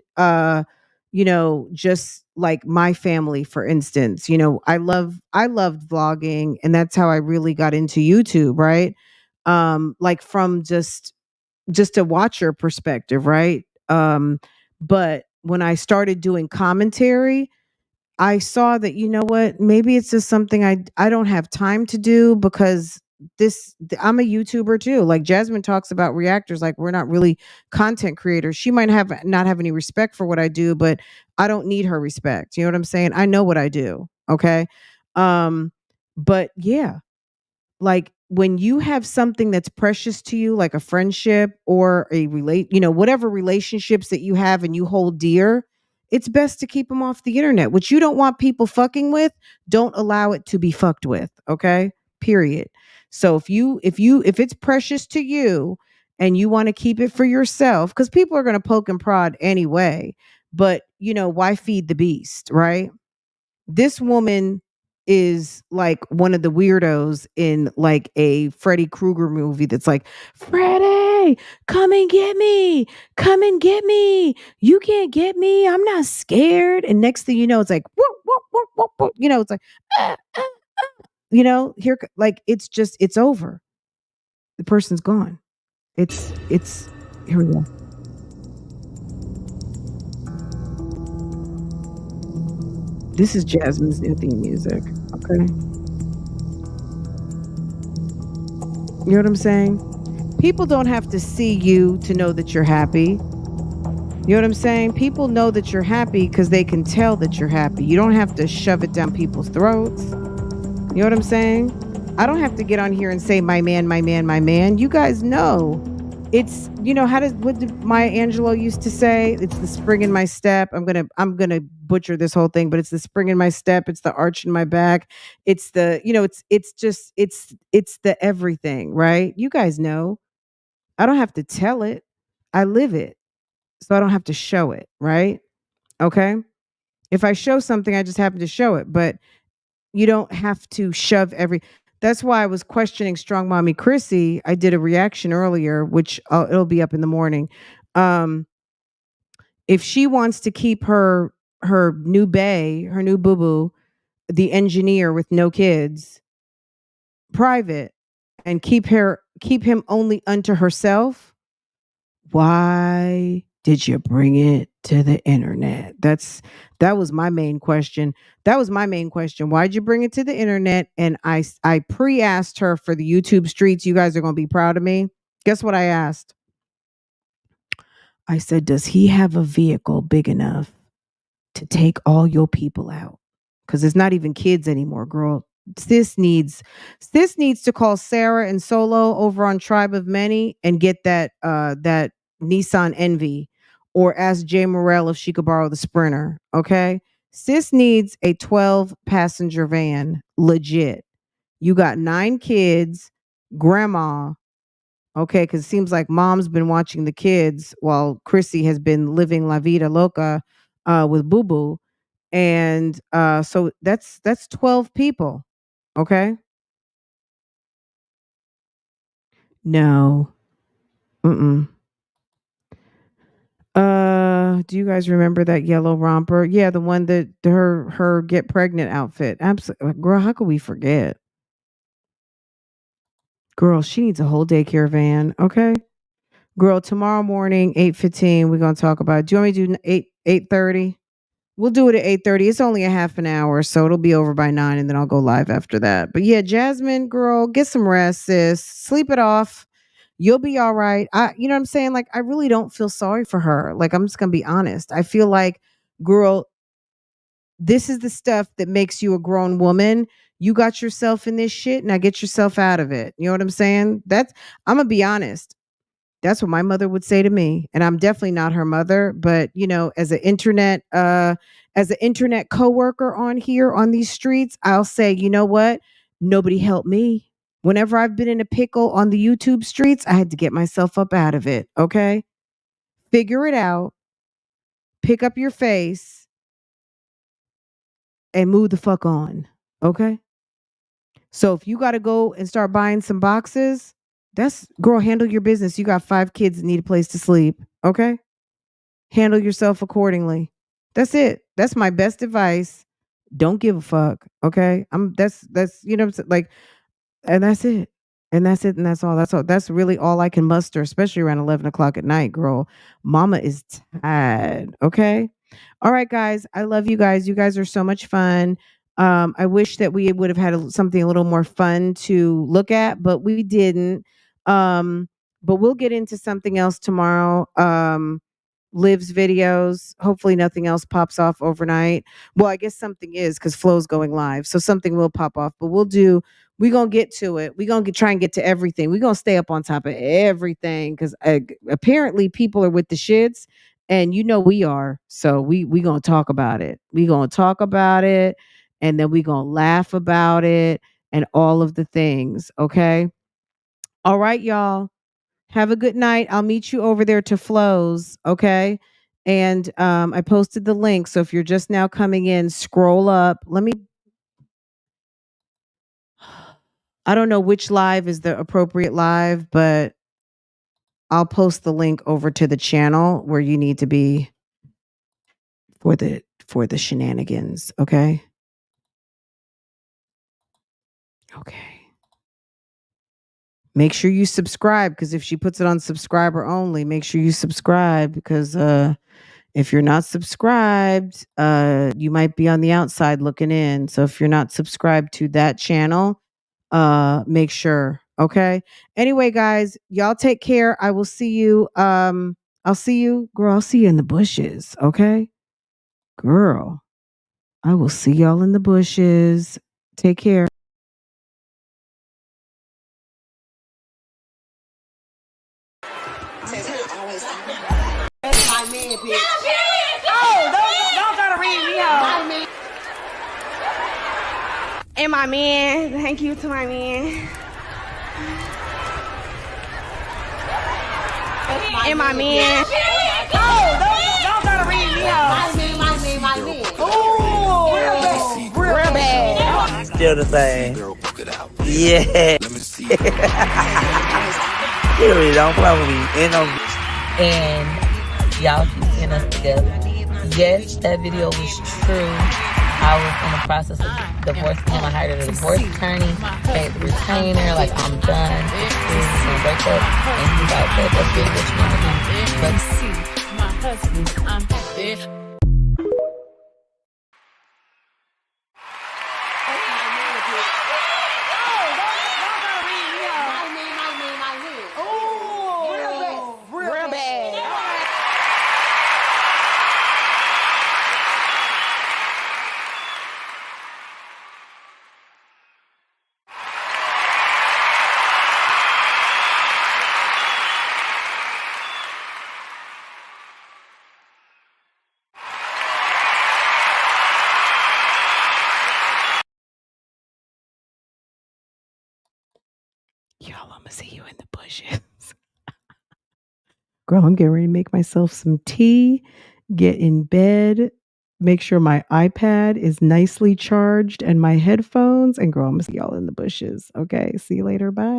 just like my family, for instance, I loved vlogging, and that's how I really got into YouTube, right? Like from just a watcher perspective, right? But when I started doing commentary, I saw that, you know what, maybe it's just something I don't have time to do, because I'm a YouTuber too. Like Jasmine talks about reactors like we're not really content creators. She might have not have any respect for what I do, but I don't need her respect. You know what I'm saying? I know what I do. Okay. Um but yeah, like when you have something that's precious to you, like a friendship or whatever relationships that you have and you hold dear, it's best to keep them off the internet. What you don't want people fucking with, don't allow it to be fucked with. Okay. Period. So if it's precious to you and you want to keep it for yourself, because people are going to poke and prod anyway, but why feed the beast, right? This woman is like one of the weirdos in like a Freddy Krueger movie that's like, Freddy, come and get me. Come and get me. You can't get me. I'm not scared. And next thing you know, it's like, whoop, whoop, whoop, whoop, whoop. It's like, ah, ah, it's over. The person's gone. It's, here we go. This is Jasmine's new theme music. Okay. You know what I'm saying? People don't have to see you to know that you're happy. You know what I'm saying? People know that you're happy because they can tell that you're happy. You don't have to shove it down people's throats. You know what I'm saying? I don't have to get on here and say my man, my man, my man. You guys know. It's what did Maya Angelou used to say? It's the spring in my step. I'm gonna butcher this whole thing, but it's the spring in my step. It's the arch in my back. It's the it's just it's the everything, right? You guys know. I don't have to tell it. I live it. So I don't have to show it, right? Okay? If I show something, I just happen to show it, but you don't have to shove every. That's why I was questioning Strong Mommy Chrissy. I did a reaction earlier, which it'll be up in the morning. Um, if she wants to keep her new bae, her new boo boo, the engineer with no kids, private, and keep him only unto herself, why did you bring it to the internet? That was my main question. That was my main question. Why'd you bring it to the internet? And I pre-asked her for the YouTube streets. You guys are gonna be proud of me. Guess what I asked? I said, does he have a vehicle big enough to take all your people out? Because it's not even kids anymore, girl. Sis needs to call Sarah and Solo over on Tribe of Many and get that Nissan Envy, or ask Jay Morrell if she could borrow the Sprinter. Okay. Sis needs a 12 passenger van. Legit. You got 9 kids, grandma. Okay, because it seems like mom's been watching the kids while Chrissy has been living La Vida Loca with Boo Boo. And so that's 12 people. Okay. No. Mm-mm. Do you guys remember that yellow romper? Yeah, the one that her get pregnant outfit. Absolutely, girl. How could we forget? Girl, she needs a whole daycare van. Okay, girl. Tomorrow morning, 8:15. We're gonna talk about it. Do you want me to do 8:30? We'll do it at 8:30. It's only a half an hour, so it'll be over by 9, and then I'll go live after that. But yeah, Jasmine, girl, get some rest, sis. Sleep it off. You'll be all right. You know what I'm saying? Like, I really don't feel sorry for her. Like, I'm just gonna be honest. I feel like, girl, this is the stuff that makes you a grown woman. You got yourself in this shit. Now get yourself out of it. You know what I'm saying? I'm gonna be honest. That's what my mother would say to me. And I'm definitely not her mother, but as an internet coworker on here on these streets, I'll say, you know what? Nobody helped me. Whenever I've been in a pickle on the YouTube streets, I had to get myself up out of it. Okay? Figure it out. pick up your face and move the fuck on. Okay? So if you got to go and start buying some boxes, that's girl, handle your business. You got 5 kids that need a place to sleep. Okay? Handle yourself accordingly. That's it. That's my best advice. Don't give a fuck. Okay? That's you know what I'm saying? Like, and that's it. And that's it. And that's all. That's all. That's really all I can muster, especially around 11 o'clock at night, girl. Mama is tired. Okay. All right, guys. I love you guys. You guys are so much fun. I wish that we would have had something a little more fun to look at, but we didn't. But we'll get into something else tomorrow. Liv's videos. Hopefully nothing else pops off overnight. Well, I guess something is because Flo's going live. So something will pop off, but we're gonna get to it. We're gonna try and get to everything. We're gonna stay up on top of everything because apparently people are with the shits, and you know we are. So we gonna talk about it. We gonna talk about it, and then we gonna laugh about it and all of the things. Okay. All right, y'all. Have a good night. I'll meet you over there to Flo's, okay? And I posted the link. So if you're just now coming in, scroll up. I don't know which live is the appropriate live, but I'll post the link over to the channel where you need to be for the shenanigans, okay? Okay. Make sure you subscribe because if she puts it on subscriber only, make sure you subscribe because if you're not subscribed, you might be on the outside looking in. So if you're not subscribed to that channel, make sure. Okay. Anyway, guys, y'all take care. I will see you. I'll see you, girl. I'll see you in the bushes. Okay. Girl, I will see y'all in the bushes. Take care. That's my man, bitch. Oh, don't try to read me out. And my man, thank you to my man. And my man. Oh, don't try to read me out. My man. Ooh, real bad. Still the same. Yeah. You really don't play with me. And y'all keep seeing us together. Yes, that video was true. I was in the process of divorcing him. I hired a divorce attorney, paid the retainer, like I'm done. It's gonna break up. And he's like, that's really what you want to do. But see, my husband, I'm there. Y'all, I'm gonna see you in the bushes. Girl, I'm getting ready to make myself some tea, get in bed, make sure my iPad is nicely charged and my headphones. And girl, I'm gonna see y'all in the bushes. Okay. See you later. Bye.